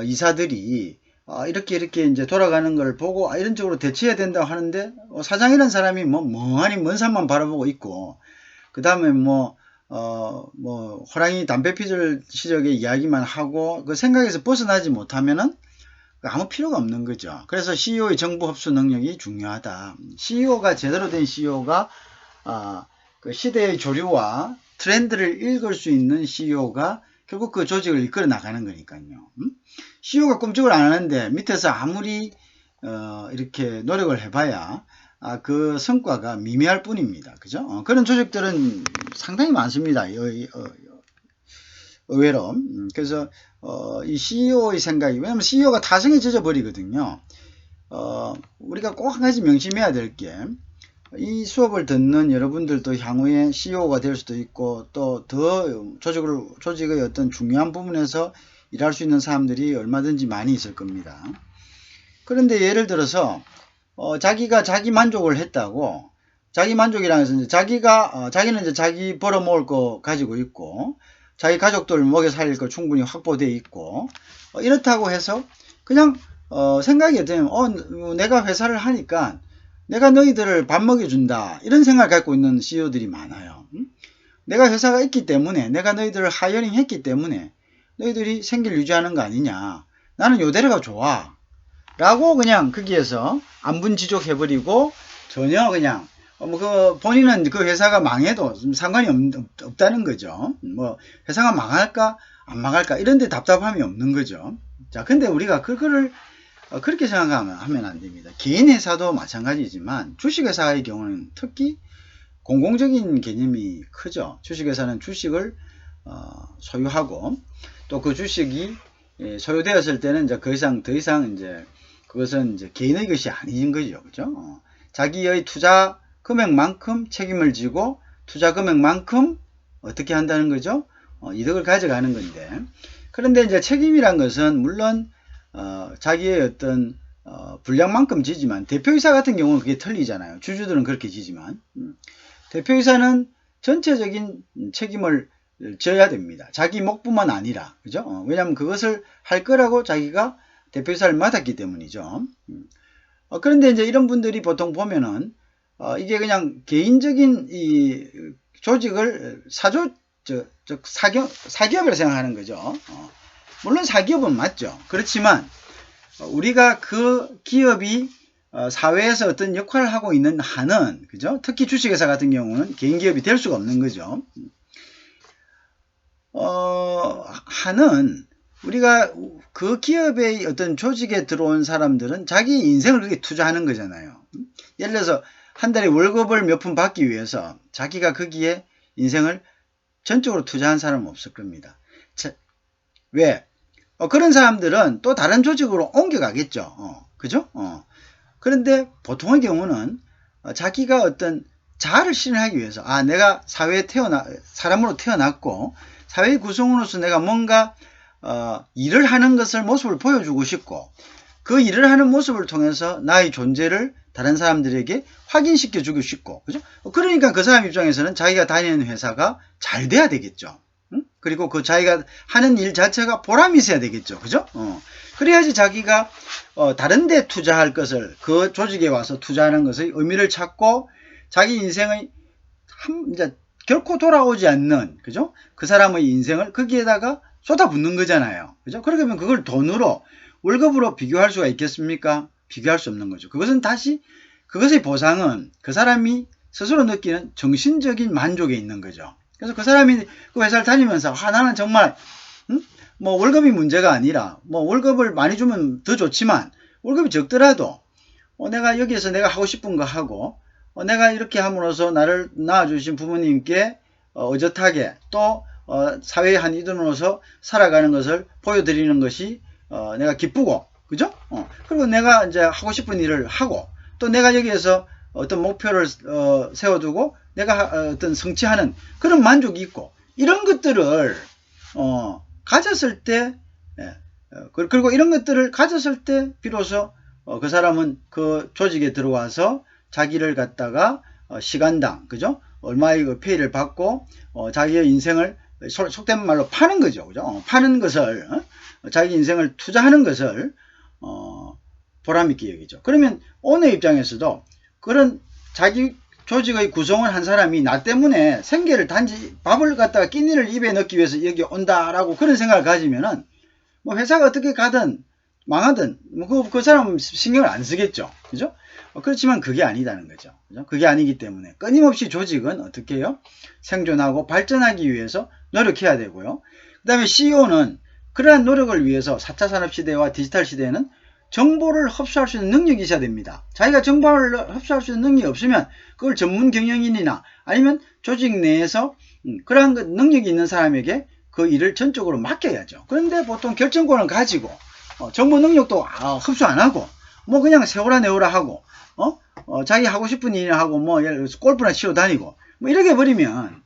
이사들이 이렇게 이제 돌아가는 걸 보고 이런 쪽으로 대처해야 된다고 하는데 사장이라는 사람이 뭐 멍하니 먼 산만 바라보고 있고 그 다음에 뭐 호랑이 담배 피울 시절의 이야기만 하고 그 생각에서 벗어나지 못하면은 아무 필요가 없는 거죠. 그래서 CEO의 정보 흡수 능력이 중요하다. CEO가 제대로 된 CEO가 그 시대의 조류와 트렌드를 읽을 수 있는 CEO가 결국 그 조직을 이끌어 나가는 거니까요. CEO가 꿈쩍을 안 하는데 밑에서 아무리 이렇게 노력을 해봐야 그 성과가 미미할 뿐입니다. 그죠? 그런 조직들은 상당히 많습니다. 의외로. 그래서 이 CEO의 생각이, 왜냐면 CEO가 타성에 젖어버리거든요. 우리가 꼭 한 가지 명심해야 될 게, 이 수업을 듣는 여러분들도 향후에 CEO가 될 수도 있고 또 더 조직의 어떤 중요한 부분에서 일할 수 있는 사람들이 얼마든지 많이 있을 겁니다. 그런데 예를 들어서 자기가 자기 만족을 했다고, 자기 만족이라는 것은 이제 자기는 이제 자기 벌어먹을 거 가지고 있고 자기 가족들 먹여 살릴 거 충분히 확보되어 있고 이렇다고 해서 그냥 생각이 되면 내가 회사를 하니까 내가 너희들을 밥 먹여준다 이런 생각을 갖고 있는 CEO들이 많아요. 내가 회사가 있기 때문에, 내가 너희들을 하이어링 했기 때문에 너희들이 생계를 유지하는 거 아니냐, 나는 요대로가 좋아 라고 그냥 거기에서 안분지족 해버리고 전혀 그냥 본인은 그 회사가 망해도 상관이 없다는 거죠. 뭐 회사가 망할까 안 망할까 이런 데 답답함이 없는 거죠. 자, 근데 우리가 그거를 그렇게 생각하면 안 됩니다. 개인 회사도 마찬가지지만 주식회사의 경우는 특히 공공적인 개념이 크죠. 주식회사는 주식을 소유하고 또 그 주식이 소유되었을 때는 이제 더 이상 이제 그것은 이제 개인의 것이 아닌 거죠. 그죠? 자기의 투자 금액만큼 책임을 지고 투자 금액만큼 어떻게 한다는 거죠? 이득을 가져가는 건데, 그런데 이제 책임이란 것은 물론 자기의 어떤 분량만큼 지지만 대표이사 같은 경우는 그게 틀리잖아요. 주주들은 그렇게 지지만 대표이사는 전체적인 책임을 져야 됩니다. 자기 목뿐만 아니라, 그죠? 왜냐하면 그것을 할 거라고 자기가 대표이사를 맡았기 때문이죠. 그런데 이제 이런 분들이 보통 보면은 이게 그냥 개인적인 이 조직을 사기업이라고 생각하는 거죠. 물론 사기업은 맞죠. 그렇지만 우리가 그 기업이 사회에서 어떤 역할을 하고 있는 한은, 그죠? 특히 주식회사 같은 경우는 개인 기업이 될 수가 없는 거죠. 한은 우리가 그 기업의 어떤 조직에 들어온 사람들은 자기 인생을 그렇게 투자하는 거잖아요. 예를 들어서 한 달에 월급을 몇 푼 받기 위해서 자기가 거기에 인생을 전적으로 투자한 사람은 없을 겁니다. 왜? 그런 사람들은 또 다른 조직으로 옮겨가겠죠. 그죠? 그런데 보통의 경우는 자기가 어떤 자아를 실현하기 위해서 내가 사회에 사람으로 태어났고 사회의 구성원으로서 내가 뭔가 일을 하는 모습을 보여주고 싶고 그 일을 하는 모습을 통해서 나의 존재를 다른 사람들에게 확인시켜 주고 싶고, 그죠? 그러니까 그 사람 입장에서는 자기가 다니는 회사가 잘 돼야 되겠죠. 그리고 그 자기가 하는 일 자체가 보람이 있어야 되겠죠. 그죠? 그래야지 자기가 다른 데 투자할 것을, 그 조직에 와서 투자하는 것의 의미를 찾고 자기 인생의 이제 결코 돌아오지 않는, 그죠? 그 사람의 인생을 거기에다가 쏟아붓는 거잖아요. 그죠? 그러면 그걸 돈으로, 월급으로 비교할 수가 있겠습니까? 비교할 수 없는 거죠. 그것의 보상은 그 사람이 스스로 느끼는 정신적인 만족에 있는 거죠. 그래서 그 사람이 그 회사를 다니면서 나는 정말 뭐 월급이 문제가 아니라, 뭐 월급을 많이 주면 더 좋지만 월급이 적더라도 내가 여기에서 내가 하고 싶은 거 하고 내가 이렇게 함으로써 나를 낳아주신 부모님께 의젓하게 또 사회의 한 이들로서 살아가는 것을 보여드리는 것이 내가 기쁘고, 그죠? 그리고 내가 이제 하고 싶은 일을 하고 또 내가 여기에서 어떤 목표를 세워두고 내가 어떤 성취하는 그런 만족이 있고, 이런 것들을 가졌을 때, 그리고 이런 것들을 가졌을 때 비로소 그 사람은 그 조직에 들어와서 자기를 갖다가 시간당, 그죠? 얼마의 그 페이를 받고 자기의 인생을 속된 말로 파는 거죠. 그죠? 파는 것을, 자기 인생을 투자하는 것을 보람있게 여기죠. 그러면 오너 입장에서도 그런 자기 조직의 구성원 한 사람이 나 때문에 생계를 단지 밥을 갖다가 끼니를 입에 넣기 위해서 여기 온다라고 그런 생각을 가지면은 뭐 회사가 어떻게 가든 망하든 뭐 그 사람은 신경을 안 쓰겠죠. 그죠? 그렇지만 그게 아니다는 거죠. 그죠? 그게 아니기 때문에 끊임없이 조직은 어떻게 해요? 생존하고 발전하기 위해서 노력해야 되고요. 그 다음에 CEO는 그러한 노력을 위해서 4차 산업시대와 디지털 시대에는 정보를 흡수할 수 있는 능력이 있어야 됩니다. 자기가 정보를 흡수할 수 있는 능력이 없으면 그걸 전문 경영인이나 아니면 조직 내에서 그러한 능력이 있는 사람에게 그 일을 전적으로 맡겨야죠. 그런데 보통 결정권을 가지고 정보 능력도 흡수 안 하고 뭐 그냥 세워라 내오라 하고 자기 하고 싶은 일이나 하고 뭐 예를 들어서 골프나 치러 다니고 뭐 이렇게 버리면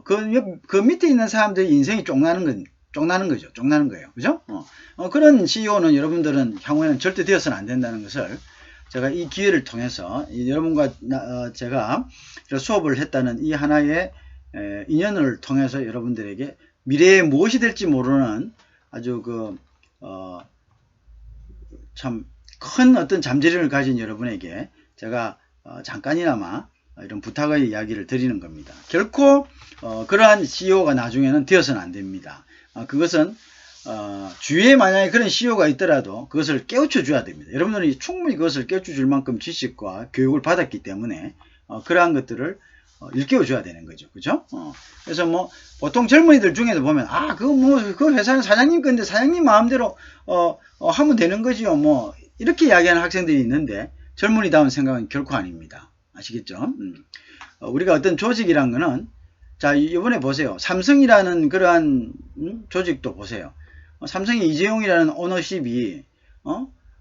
그 밑에 있는 사람들의 인생이 쪽나는 거죠. 쪽나는 거예요. 그죠? 그런 CEO는 여러분들은 향후에는 절대 되어서는 안 된다는 것을 제가 이 기회를 통해서 여러분과 제가 수업을 했다는 이 하나의 인연을 통해서 여러분들에게 미래에 무엇이 될지 모르는 아주 참 큰 어떤 잠재력을 가진 여러분에게 제가 잠깐이나마 이런 부탁의 이야기를 드리는 겁니다. 결코 그러한 CEO가 나중에는 되어서는 안 됩니다. 그것은 주위에 만약에 그런 CEO가 있더라도 그것을 깨우쳐 줘야 됩니다. 여러분들이 충분히 그것을 깨우쳐 줄 만큼 지식과 교육을 받았기 때문에 그러한 것들을 일깨워 줘야 되는 거죠. 그죠? 그래서 뭐 보통 젊은이들 중에도 보면 그 회사는 사장님 건데 사장님 마음대로 하면 되는 거지요. 뭐 이렇게 이야기하는 학생들이 있는데 젊은이다운 생각은 결코 아닙니다. 아시겠죠? 우리가 어떤 조직이란 거는 자 이번에 보세요. 삼성이라는 그러한 조직도 보세요. 삼성의 이재용이라는 오너십이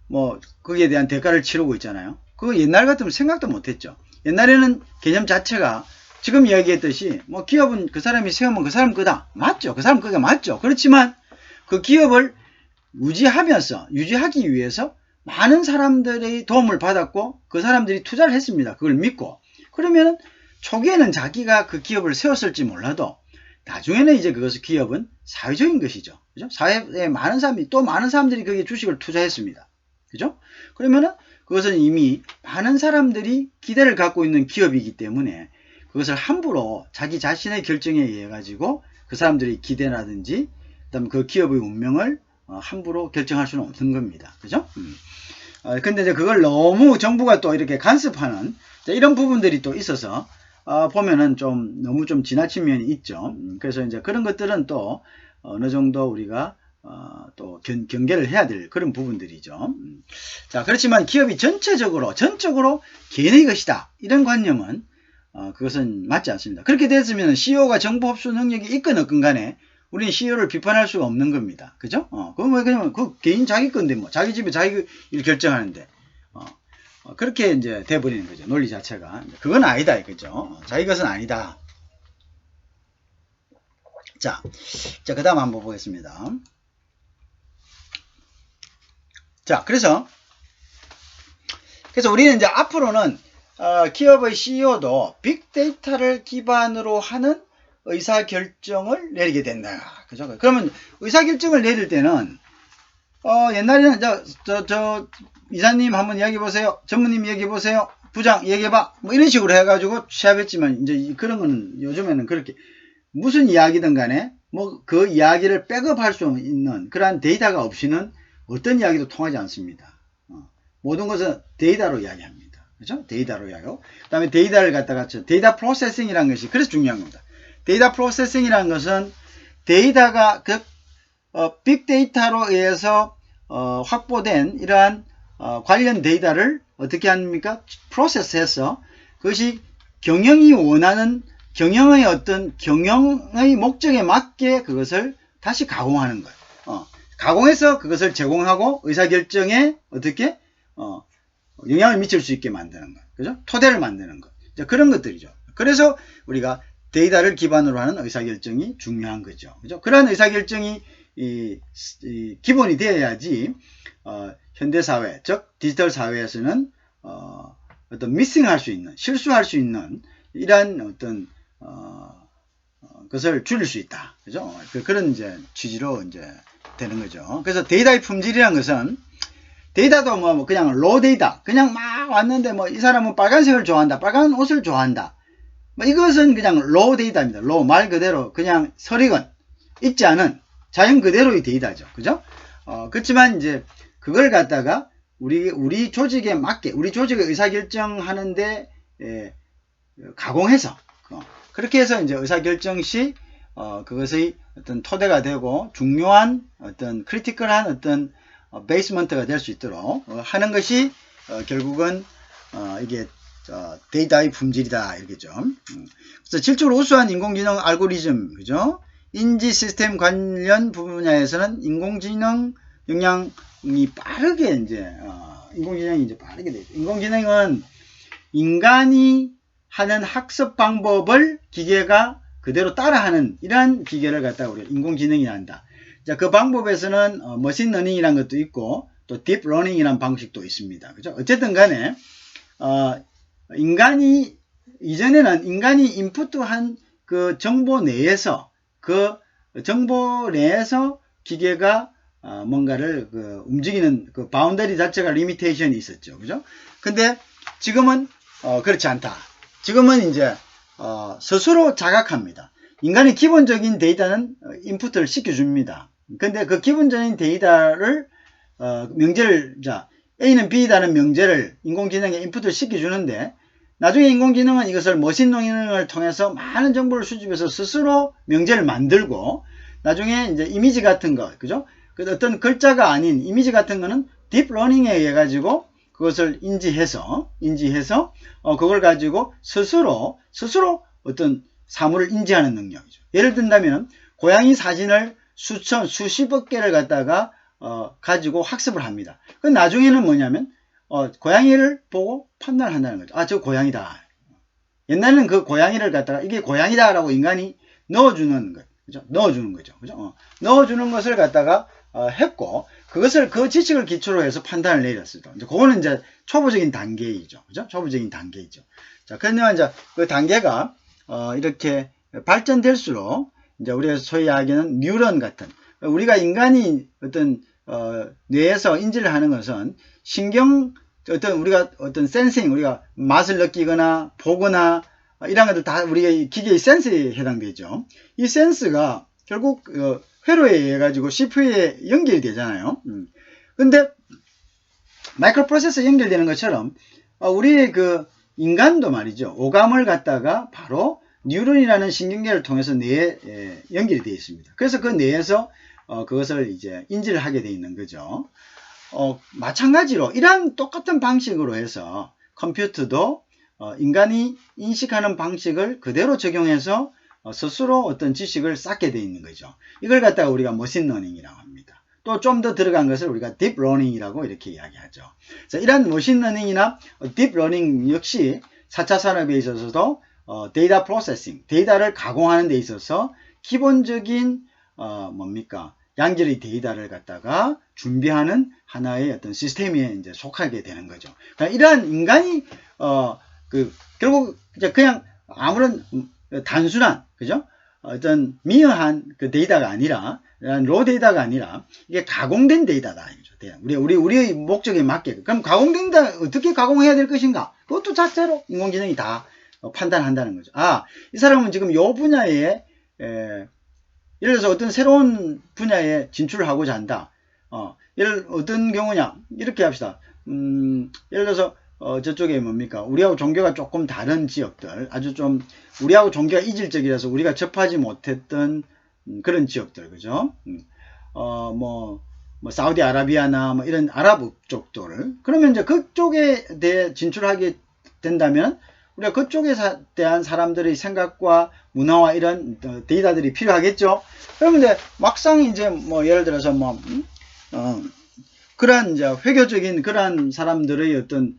뭐 거기에 대한 대가를 치르고 있잖아요. 그거 옛날 같으면 생각도 못했죠. 옛날에는 개념 자체가 지금 이야기했듯이 뭐 기업은 그 사람이 세우면 그 사람 거다. 맞죠. 그 사람 거가 맞죠. 그렇지만 그 기업을 유지하기 위해서 많은 사람들의 도움을 받았고 그 사람들이 투자를 했습니다. 그걸 믿고. 그러면 초기에는 자기가 그 기업을 세웠을지 몰라도 나중에는 이제 그것을 기업은 사회적인 것이죠. 그죠? 사회에 많은 사람들이 거기에 주식을 투자했습니다. 그죠? 그러면은 그것은 이미 많은 사람들이 기대를 갖고 있는 기업이기 때문에 그것을 함부로 자기 자신의 결정에 의해 가지고 그 사람들의 기대라든지 그다음에 그 기업의 운명을 함부로 결정할 수는 없는 겁니다. 그죠? 근데 이제 그걸 너무 정부가 또 이렇게 간섭하는 이런 부분들이 또 있어서 보면은 너무 좀 지나친 면이 있죠. 그래서 이제 그런 것들은 또 어느 정도 우리가 또 경계를 해야 될 그런 부분들이죠. 자, 그렇지만 기업이 전적으로 개인의 것이다. 이런 관념은 그것은 맞지 않습니다. 그렇게 됐으면 CEO가 정보 흡수 능력이 있건 없건 간에 우리는 CEO를 비판할 수가 없는 겁니다. 그죠? 그러면 그 개인 자기 건데 뭐 자기 집에 자기 일 결정하는데 그렇게 이제 돼버리는 거죠. 논리 자체가. 그건 아니다 이거죠. 자기 것은 아니다. 자, 그 다음 한번 보겠습니다. 자, 그래서 우리는 이제 앞으로는 기업의 CEO도 빅데이터를 기반으로 하는 의사결정을 내리게 된다. 그죠? 그러면 의사결정을 내릴 때는 옛날에는 이사님 한번 이야기해보세요. 전무님 이야기해보세요. 부장 이야기해봐. 뭐 이런 식으로 해가지고 시합했지만 이제 그런 거는 요즘에는 그렇게 무슨 이야기든 간에 뭐 그 이야기를 백업할 수 있는 그러한 데이터가 없이는 어떤 이야기도 통하지 않습니다. 모든 것은 데이터로 이야기합니다. 그죠? 데이터로 이야기하고 그 다음에 데이터를 갖다가 데이터 프로세싱이라는 것이 그래서 중요한 겁니다. 데이터 프로세싱이라는 것은 데이터가 빅데이터로 의해서 확보된 이러한 관련 데이터를 어떻게 합니까? 프로세스해서 그것이 경영이 원하는 경영의 목적에 맞게 그것을 다시 가공하는 거예요. 가공해서 그것을 제공하고 의사결정에 어떻게 영향을 미칠 수 있게 만드는 거예요. 그죠? 토대를 만드는 거. 그런 것들이죠. 그래서 우리가 데이터를 기반으로 하는 의사결정이 중요한 거죠. 그죠? 그러한 의사결정이 기본이 되어야지 현대사회, 즉 디지털 사회에서는 어떤 미싱할 수 있는, 실수할 수 있는 이러한 어떤 것을 줄일 수 있다. 그죠? 그런 이제 취지로 이제 되는 거죠. 그래서 데이터의 품질이라는 것은 데이터도 뭐 그냥 로 데이터, 그냥 막 왔는데 뭐 이 사람은 빨간색을 좋아한다, 빨간 옷을 좋아한다, 뭐 이것은 그냥 로 데이터입니다. 로, 말 그대로 그냥 서리건 있지 않은 자연 그대로의 데이터죠. 그죠? 그렇지만 이제 그걸 갖다가 우리 조직에 맞게, 우리 조직의 의사결정하는데 가공해서 그렇게 해서 이제 의사결정 시 그것의 어떤 토대가 되고 중요한 어떤 크리티컬한 어떤 베이스먼트가 될 수 있도록 하는 것이 결국은 이게 데이터의 품질이다 이렇게죠. 그래서 질적으로 우수한 인공지능 알고리즘, 그죠? 인지 시스템 관련 분야에서는 인공지능 역량이 빠르게 이제 인공지능이 이제 빠르게 되죠. 인공지능은 인간이 하는 학습 방법을 기계가 그대로 따라하는 이러한 기계를 갖다가 우리가 인공지능이라 한다. 자, 그 방법에서는 머신러닝이라는 것도 있고 또 딥러닝이라는 방식도 있습니다. 그죠? 어쨌든 간에 이전에는 인간이 인풋한 그 정보 내에서 기계가 뭔가를 움직이는 그 바운더리 자체가 리미테이션이 있었죠. 그죠? 근데 지금은 그렇지 않다. 지금은 이제 스스로 자각합니다. 인간의 기본적인 데이터는 인풋을 시켜줍니다. 근데 그 기본적인 데이터를 명제를 A는 B라는 명제를 인공지능에 인풋을 시켜주는데 나중에 인공지능은 이것을 머신러닝을 통해서 많은 정보를 수집해서 스스로 명제를 만들고 나중에 이제 이미지 같은 거, 그죠? 어떤 글자가 아닌 이미지 같은 거는 딥러닝에 의해 가지고 그것을 인지해서 그걸 가지고 스스로 어떤 사물을 인지하는 능력이죠. 예를 든다면 고양이 사진을 수십억 개를 갖다가 가지고 학습을 합니다. 그 나중에는 뭐냐면 고양이를 보고 판단을 한다는 거죠. 아, 저 고양이다. 옛날에는 그 고양이를 갖다가 이게 고양이다라고 인간이 넣어주는 것, 그죠? 넣어주는 거죠. 그죠? 넣어주는 것을 갖다가 했고 그것을 그 지식을 기초로 해서 판단을 내렸습니다. 이제 그거는 이제 초보적인 단계이죠. 그죠? 초보적인 단계이죠. 자, 그러면 이제 그 단계가 이렇게 발전될수록 이제 우리가 소위 이야기하는 뉴런 같은 우리가 인간이 어떤 뇌에서 인지를 하는 것은 우리가 어떤 센싱, 우리가 맛을 느끼거나 보거나 이런 것들 다 우리가 기계의 센스에 해당되죠. 이 센스가 결국 회로에 의해 가지고 CPU에 연결이 되잖아요. 근데 마이크로 프로세서 연결되는 것처럼 우리의 그 인간도 말이죠. 오감을 갖다가 바로 뉴런이라는 신경계를 통해서 뇌에 연결이 되어 있습니다. 그래서 그 뇌에서 그것을 이제 인지를 하게 되어 있는 거죠. 마찬가지로 이러한 똑같은 방식으로 해서 컴퓨터도 인간이 인식하는 방식을 그대로 적용해서 스스로 어떤 지식을 쌓게 되어 있는 거죠. 이걸 갖다가 우리가 머신러닝이라고 합니다. 또 좀 더 들어간 것을 우리가 딥러닝이라고 이렇게 이야기하죠. 그래서 이러한 머신러닝이나 딥러닝 역시 4차 산업에 있어서도 데이터 프로세싱, 데이터를 가공하는 데 있어서 기본적인 양질의 데이터를 갖다가 준비하는 하나의 어떤 시스템에 이제 속하게 되는 거죠. 그러니까 이러한 인간이 결국 그냥 아무런 단순한, 그죠? 어떤 미어한 그 데이터가 아니라, 로 데이터가 아니라, 이게 가공된 데이터다. 우리의 목적에 맞게. 그럼 가공된 데이터 어떻게 가공해야 될 것인가? 그것도 자체로 인공지능이 다 판단한다는 거죠. 이 사람은 지금 요 분야에, 예를 들어서 어떤 새로운 분야에 진출을 하고자 한다. 어떤 경우냐? 이렇게 합시다. 예를 들어서, 저쪽에 우리하고 종교가 조금 다른 지역들, 아주 좀, 우리하고 종교가 이질적이라서 우리가 접하지 못했던 그런 지역들, 그죠? 사우디아라비아나 이런 아랍 쪽들. 그러면 이제 그쪽에 대해 진출하게 된다면, 우리가 그쪽에 대한 사람들의 생각과 문화와 이런 데이터들이 필요하겠죠? 그러면 이제 막상 이제 예를 들어서 그러한 이제 회교적인 그러한 사람들의 어떤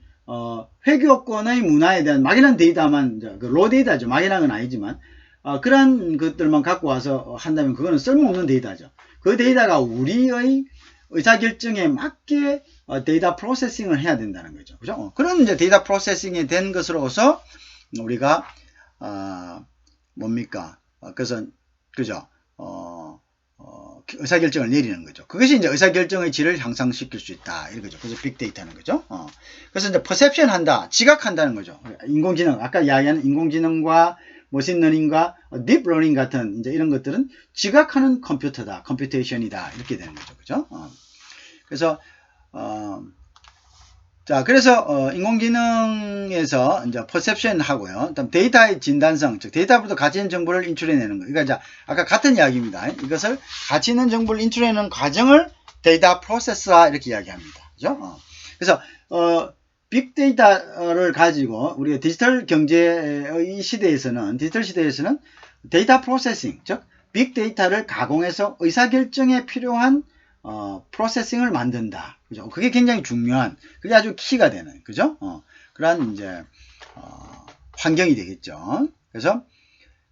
회교권의 문화에 대한 막연한 데이터만, 로 데이터죠. 막연한 건 아니지만, 그러한 것들만 갖고 와서 한다면 그거는 쓸모없는 데이터죠. 그 데이터가 우리의 의사결정에 맞게 데이터 프로세싱을 해야 된다는 거죠. 그죠? 그런 이제 데이터 프로세싱이 된 것으로서 우리가, 그래서, 그죠? 의사결정을 내리는 거죠. 그것이 이제 의사결정의 질을 향상시킬 수 있다. 이거죠. 그래서 빅데이터는 거죠. 그래서 이제 퍼셉션 한다, 지각한다는 거죠. 인공지능, 아까 이야기한 인공지능과 머신러닝과 딥러닝 같은 이제 이런 것들은 지각하는 컴퓨터다, 컴퓨테이션이다 이렇게 되는 거죠. 그죠? 그래서 자, 그래서 인공지능에서 이제 퍼셉션 하고요. 그다음 데이터의 진단성, 즉 데이터부터 가치 있는 정보를 인출해내는 거. 그러니까 이제 아까 같은 이야기입니다. 이것을 가치 있는 정보를 인출해내는 과정을 데이터 프로세스라 이렇게 이야기합니다. 그죠? 그래서 빅데이터를 가지고 우리가 디지털 경제의 시대에서는 데이터 프로세싱, 즉 빅데이터를 가공해서 의사결정에 필요한 프로세싱을 만든다. 그죠? 그게 굉장히 중요한, 그게 아주 키가 되는, 그죠? 그러한 이제, 환경이 되겠죠. 그래서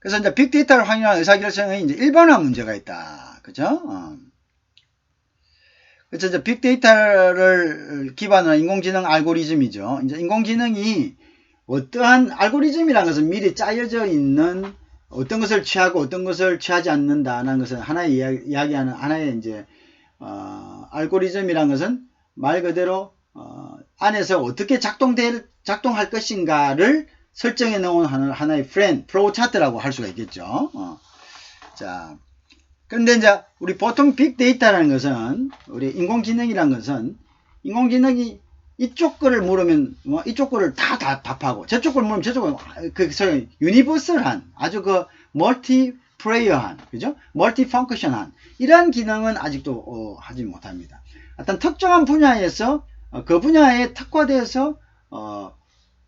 이제 빅데이터를 활용한 의사결정에 이제 일반화 문제가 있다. 그죠? 그래서 이제 빅데이터를 기반으로 한 인공지능 알고리즘이죠. 이제 인공지능이 어떠한 알고리즘이라는 것은 미리 짜여져 있는 어떤 것을 취하고 어떤 것을 취하지 않는다는 것은 하나의 이야기하는 하나의 이제 알고리즘이란 것은 말 그대로 안에서 어떻게 작동할 것인가를 설정해 놓은 하나의 플로우 차트라고 할 수가 있겠죠. 자, 그런데 이제 우리 보통 빅데이터라는 것은 우리 인공지능이라는 것은 인공지능이 이쪽 거를 물으면 뭐 이쪽 거를 다 답하고 저쪽 걸 물으면 저쪽 걸 그 소위 유니버설한 아주 그 멀티 플레이어한, 그죠? 멀티 펑크션한 이러한 기능은 아직도 하지 못합니다. 어떤 특정한 분야에서 그 분야에 특화돼서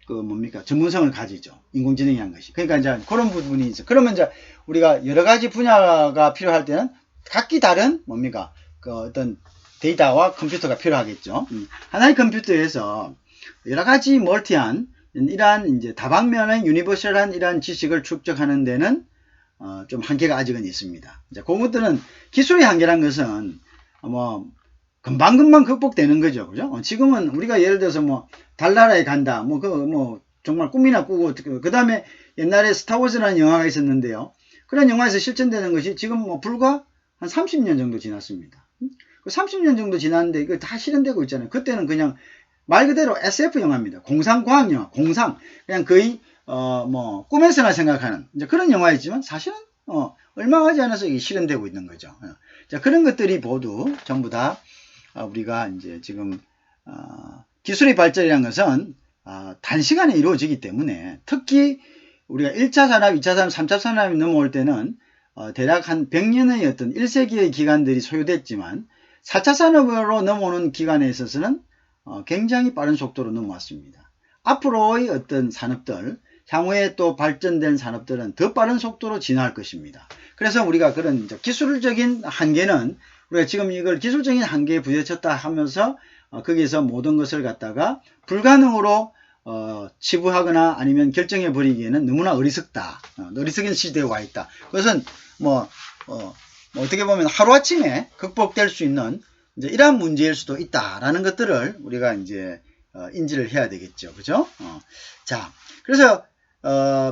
그 뭡니까 전문성을 가지죠. 인공지능이라는 것이. 그러니까 이제 그런 부분이 있어. 그러면 이제 우리가 여러 가지 분야가 필요할 때는 각기 다른 뭡니까 그 어떤 데이터와 컴퓨터가 필요하겠죠. 하나의 컴퓨터에서 여러 가지 멀티한 이러한 이제 다방면의 유니버설한 이러한 지식을 축적하는 데는 좀 한계가 아직은 있습니다. 이제 그것들은 기술의 한계란 것은 뭐 금방금방 극복되는 거죠. 그죠? 지금은 우리가 예를 들어서 뭐 달나라에 간다. 뭐 정말 꿈이나 꾸고 그 다음에 옛날에 스타워즈라는 영화가 있었는데요. 그런 영화에서 실천되는 것이 지금 뭐 불과 한 30년 정도 지났습니다. 그 30년 정도 지났는데 이거 다 실현되고 있잖아요. 그때는 그냥 말 그대로 SF 영화입니다. 공상과학 영화, 공상. 그냥 거의 뭐 꿈에서나 생각하는 이제 그런 영화였지만 사실은 얼마 하지 않아서 이게 실현되고 있는 거죠. 자, 그런 것들이 모두 전부 다 우리가 이제 지금 기술의 발전이라는 것은 단시간에 이루어지기 때문에 특히 우리가 1차 산업, 2차 산업, 3차 산업이 넘어올 때는 대략 한 100년의 어떤 1세기의 기간들이 소요됐지만 4차 산업으로 넘어오는 기간에 있어서는 굉장히 빠른 속도로 넘어왔습니다. 앞으로의 어떤 산업들, 향후에 또 발전된 산업들은 더 빠른 속도로 진화할 것입니다. 그래서 우리가 그런 이제 기술적인 한계는 우리가 지금 이걸 기술적인 한계에 부딪혔다 하면서 거기에서 모든 것을 갖다가 불가능으로 치부하거나 아니면 결정해 버리기에는 너무나 어리석다. 어리석은 시대에 와 있다. 그것은 뭐 어떻게 보면 하루아침에 극복될 수 있는 이제 이러한 문제일 수도 있다라는 것들을 우리가 이제 인지를 해야 되겠죠. 그죠? 자, 그래서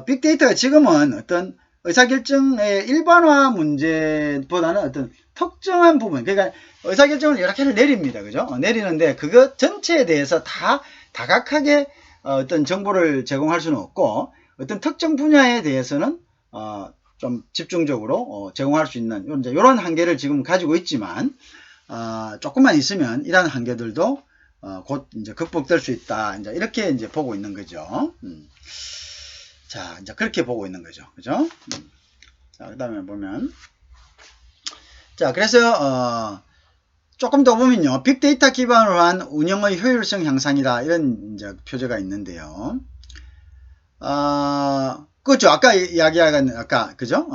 빅데이터가 지금은 어떤 의사결정의 일반화 문제보다는 어떤 특정한 부분, 그러니까 의사결정을 여러 개를 내립니다. 그죠? 내리는데 그것 전체에 대해서 다 다각하게 어떤 정보를 제공할 수는 없고 어떤 특정 분야에 대해서는 좀 집중적으로 제공할 수 있는 이런 한계를 지금 가지고 있지만 조금만 있으면 이러한 한계들도 곧 이제 극복될 수 있다. 이제 이렇게 이제 보고 있는 거죠. 자, 이제 그렇게 보고 있는 거죠. 그죠? 자, 그 다음에 보면. 자, 그래서, 조금 더 보면요. 빅데이터 기반으로 한 운영의 효율성 향상이다. 이런 이제 표제가 있는데요. 그죠. 아까 이야기한, 그죠?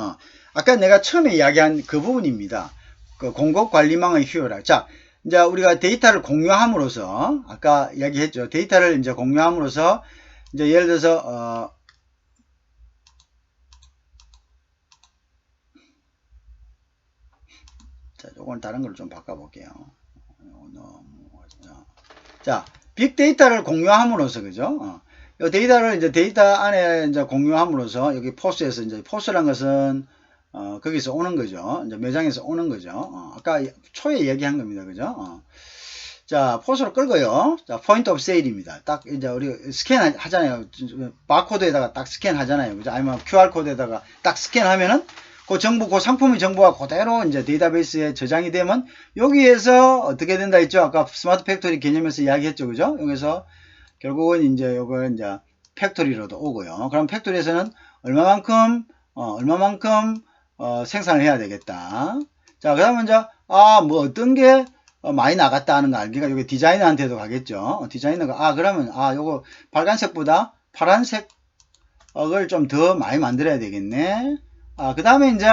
아까 내가 처음에 이야기한 그 부분입니다. 그 공급관리망의 효율화. 자, 이제 우리가 데이터를 공유함으로써, 아까 이야기했죠. 데이터를 이제 공유함으로써, 이제 예를 들어서, 자, 요건 다른 걸로 좀 바꿔볼게요. 자, 빅데이터를 공유함으로써, 그죠? 이 데이터를 이제 데이터 안에 이제 공유함으로써, 여기 포스에서 이제 포스란 것은, 거기서 오는 거죠. 이제 매장에서 오는 거죠. 아까 초에 얘기한 겁니다. 그죠? 자, 포스로 끌고요. 자, 포인트 오브 세일입니다. 딱 이제 우리 스캔 하잖아요. 바코드에다가 딱 스캔 하잖아요. 그죠? 아니면 QR코드에다가 딱 스캔하면은 그 정보, 그 상품의 정보가 그대로 이제 데이터베이스에 저장이 되면 여기에서 어떻게 된다 했죠? 아까 스마트 팩토리 개념에서 이야기했죠. 그죠? 여기서 결국은 이제 요거 이제 팩토리로도 오고요. 그럼 팩토리에서는 얼마만큼 생산을 해야 되겠다. 자, 그 다음에 이제 뭐 어떤 게 많이 나갔다 하는 거 알기가 여기 디자이너한테도 가겠죠. 디자이너가 그러면 요거 빨간색보다 파란색을 좀 더 많이 만들어야 되겠네. 그 다음에 이제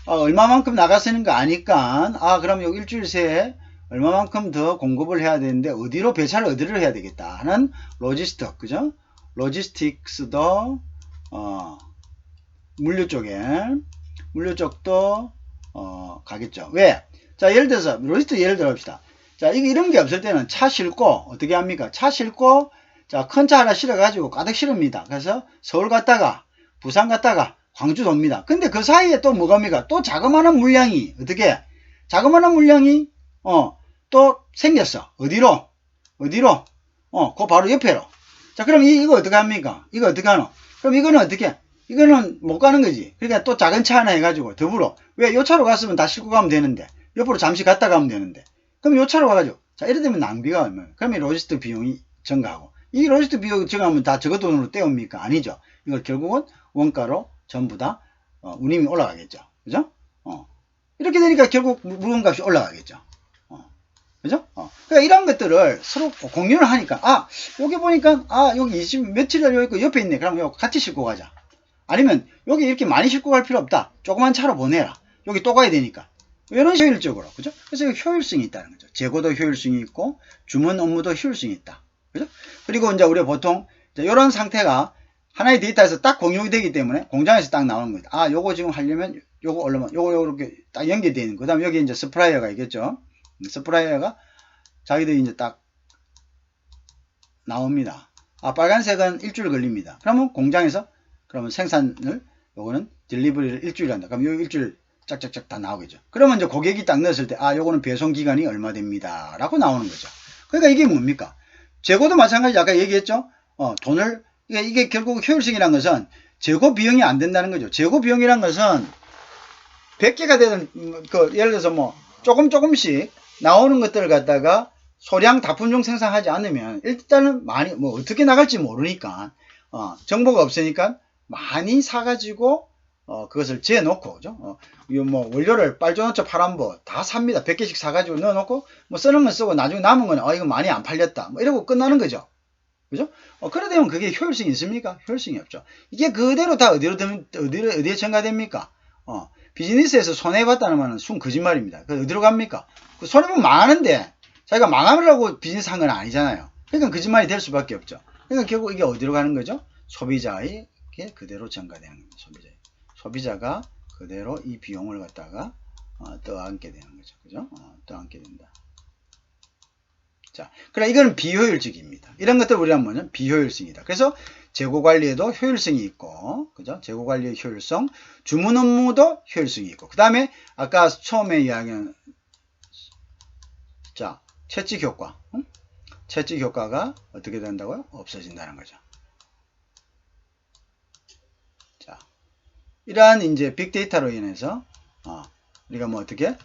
얼마만큼 나갔으는 거 아니까 그럼 요 일주일 새에 얼마만큼 더 공급을 해야 되는데 어디로 배차를 어디를 해야 되겠다 하는 로지스틱, 그죠? 로지스틱스도 물류 쪽도 가겠죠. 왜? 자, 예를 들어서 로지스틱 예를 들어 봅시다. 자, 이런 게 없을 때는 차 싣고 어떻게 합니까? 차 싣고 자, 큰 차 하나 실어 가지고 가득 실읍니다. 그래서 서울 갔다가 부산 갔다가 광주 돕니다. 근데 그 사이에 또 뭐가 합니까? 또 자그마한 물량이 자그마한 물량이 또 생겼어. 어디로? 그 바로 옆에로. 자, 그럼 이거 어떻게 합니까? 이거 어떻게 하노? 그럼 이거는 어떻게? 이거는 못 가는 거지. 그러니까 또 작은 차 하나 해가지고 더불어. 왜? 요 차로 갔으면 다 싣고 가면 되는데. 옆으로 잠시 갔다 가면 되는데. 그럼 요 차로 가가지고. 자, 이래 되면 낭비가 얼마예요? 그럼 이 로지스틱 비용이 증가하고. 이 로지스틱 비용 증가하면 다 저거 돈으로 떼옵니까? 아니죠. 이걸 결국은 원가로 전부 다 운임이 올라가겠죠. 그죠? 이렇게 되니까 결국 물건값이 올라가겠죠. 그죠? 그러니까 이런 것들을 서로 공유를 하니까 여기 보니까 여기 20 며칠을 여기 있고 옆에 있네. 그럼 이거 같이 싣고 가자. 아니면 여기 이렇게 많이 싣고 갈 필요 없다. 조그만 차로 보내라. 여기 또 가야 되니까. 이런 효율적으로. 그죠? 그래서 효율성이 있다는 거죠. 재고도 효율성이 있고 주문 업무도 효율성이 있다. 그죠? 그리고 이제 우리가 보통 이런 상태가 하나의 데이터에서 딱 공유이 되기 때문에 공장에서 딱 나오는 거다. 요거 지금 하려면 요거 얼마만 요거 이렇게 딱 연결되어 있는 거. 그다음에 여기 이제 서프라이어가 있겠죠. 서프라이어가 자기들이 이제 딱 나옵니다. 빨간색은 일주일 걸립니다. 그러면 공장에서 그러면 생산을 요거는 딜리버리를 일주일 한다. 그럼 요 일주일 짝짝짝 다 나오겠죠. 그러면 이제 고객이 딱 넣었을 때 요거는 배송 기간이 얼마 됩니다. 라고 나오는 거죠. 그러니까 이게 뭡니까? 재고도 마찬가지 아까 얘기했죠. 돈을 이게 결국 효율성이란 것은 재고 비용이 안 된다는 거죠. 재고 비용이란 것은 100개가 되는 예를 들어서 뭐 조금씩 나오는 것들을 갖다가 소량 다품종 생산하지 않으면 일단은 많이 뭐 어떻게 나갈지 모르니까 정보가 없으니까 많이 사가지고 그것을 재놓고 그죠? 뭐 원료를 빨주노초 파란보 다 삽니다. 100개씩 사가지고 넣어놓고 뭐 쓰는 건 쓰고 나중에 남은 거는 이거 많이 안 팔렸다 뭐 이러고 끝나는 거죠. 그죠? 그래 되면 그게 효율성이 있습니까? 효율성이 없죠. 이게 그대로 다 어디에 전가됩니까? 비즈니스에서 손해봤다는 말은 순 거짓말입니다. 그 어디로 갑니까? 그 손해보면 망하는데 자기가 망하려고 비즈니스 한 건 아니잖아요. 그러니까 거짓말이 될 수밖에 없죠. 그러니까 결국 이게 어디로 가는 거죠? 소비자에게 그대로 전가되는 겁니다. 소비자가 그대로 이 비용을 갖다가 떠안게 되는 거죠. 그죠? 떠안게 된다. 자, 그래 이거는 비효율적입니다. 이런 것들 우리가 뭐냐면 비효율성이다. 그래서 재고 관리에도 효율성이 있고, 그죠? 재고 관리의 효율성, 주문 업무도 효율성이 있고, 그 다음에 아까 처음에 이야기한 자 채찍 효과, 채찍 효과가 어떻게 된다고요? 없어진다는 거죠. 자, 이러한 이제 빅데이터로 인해서 우리가 뭐 어떻게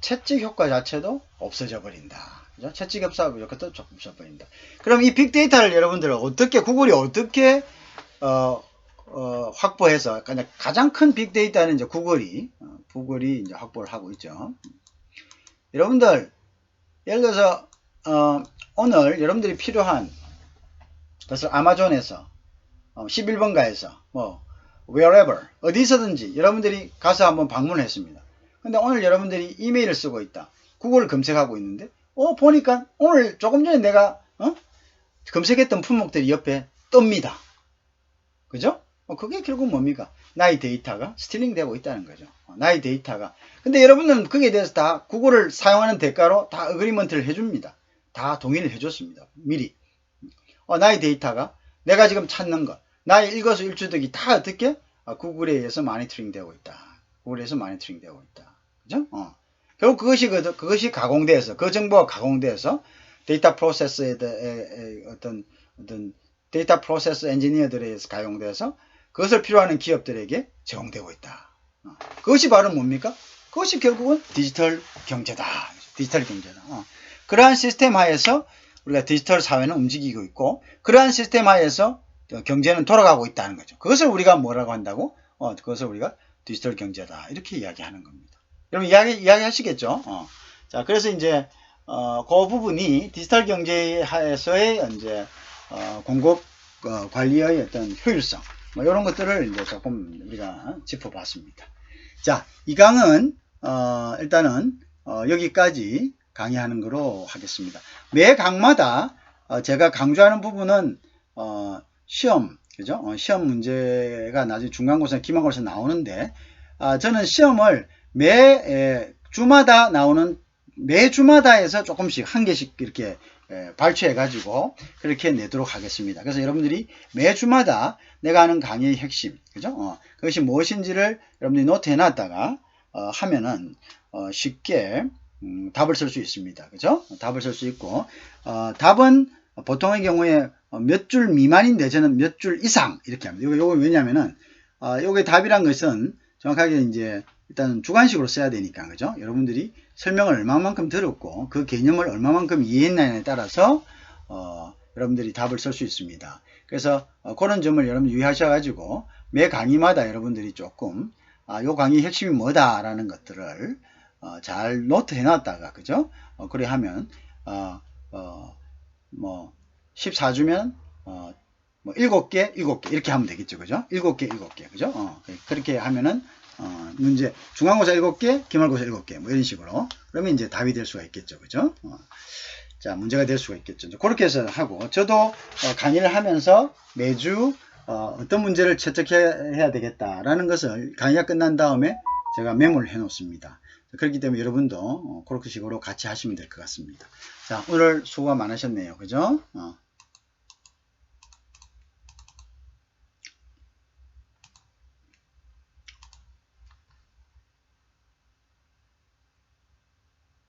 채찍 효과 자체도 없어져 버린다. 그죠? 채찍 협사하고 이것도 없어버린다. 그럼 이 빅데이터를 여러분들 어떻게 구글이 어떻게 확보해서 가장 큰 빅데이터는 이제 구글이 이제 확보를 하고 있죠. 여러분들 예를 들어서 오늘 여러분들이 필요한 그래서 아마존에서 11번가에서 뭐 wherever 어디서든지 여러분들이 가서 한번 방문을 했습니다. 근데 오늘 여러분들이 이메일을 쓰고 있다. 구글을 검색하고 있는데 보니까 오늘 조금 전에 내가 검색했던 품목들이 옆에 뜹니다. 그죠? 그게 결국 뭡니까? 나의 데이터가 스틸링 되고 있다는 거죠. 나의 데이터가. 근데 여러분은 거기에 대해서 다 구글을 사용하는 대가로 다 어그리먼트를 해줍니다. 다 동의를 해줬습니다. 미리. 나의 데이터가 내가 지금 찾는 것, 나의 일거수일투족이 다 어떻게 구글에 의해서 모니터링 되고 있다. 구글에서 모니터링 되고 있다. 그죠? 결국 그것이 가공돼서, 그 정보가 가공돼서 데이터 프로세스에 어떤 데이터 프로세스 엔지니어들에 의해서 가용돼서 그것을 필요하는 기업들에게 제공되고 있다. 그것이 바로 뭡니까? 그것이 결국은 디지털 경제다. 디지털 경제다. 그러한 시스템 하에서 우리가 디지털 사회는 움직이고 있고, 그러한 시스템 하에서 경제는 돌아가고 있다는 거죠. 그것을 우리가 뭐라고 한다고? 그것을 우리가 디지털 경제다. 이렇게 이야기하는 겁니다. 여러분 이야기 하시겠죠? 자, 그래서 이제 그 부분이 디지털 경제 하에서의 이제 공급 관리의 어떤 효율성, 뭐 이런 것들을 이제 조금 우리가 짚어봤습니다. 자, 이 강은 일단은 여기까지 강의하는 거로 하겠습니다. 매 강마다 제가 강조하는 부분은 시험, 그죠? 시험 문제가 나중에 중간고사, 기말고사 나오는데, 저는 시험을 매 주마다 나오는, 매 주마다에서 조금씩 한 개씩 이렇게 발췌해 가지고 그렇게 내도록 하겠습니다. 그래서 여러분들이 매 주마다 내가 하는 강의의 핵심, 그죠? 그것이 무엇인지를 여러분들이 노트해 놨다가 하면은 쉽게 답을 쓸 수 있습니다. 그죠? 답을 쓸 수 있고, 답은 보통의 경우에 몇 줄 미만인 내지는 몇 줄 이상 이렇게 합니다. 요거 왜냐면은 요게 답이란 것은 정확하게 이제 일단 주관식으로 써야 되니까, 그죠? 여러분들이 설명을 얼마만큼 들었고 그 개념을 얼마만큼 이해했냐에 따라서 여러분들이 답을 쓸 수 있습니다. 그래서 그런 점을 여러분 유의하셔가지고 매 강의마다 여러분들이 조금 요 강의 핵심이 뭐다라는 것들을 잘 노트 해놨다가, 그죠? 그래 하면 뭐 14주면 뭐 7개 이렇게 하면 되겠죠, 그죠? 7개, 그죠? 그렇게 하면은 문제 중간고사 7개, 기말고사 7개 뭐 이런 식으로 그러면 이제 답이 될 수가 있겠죠, 그죠? 자, 문제가 될 수가 있겠죠. 그렇게 해서 하고, 저도 강의를 하면서 매주 어떤 문제를 채택해야 되겠다라는 것을 강의가 끝난 다음에 제가 메모를 해 놓습니다. 그렇기 때문에 여러분도 그렇게 식으로 같이 하시면 될 것 같습니다. 자, 오늘 수고가 많으셨네요, 그죠?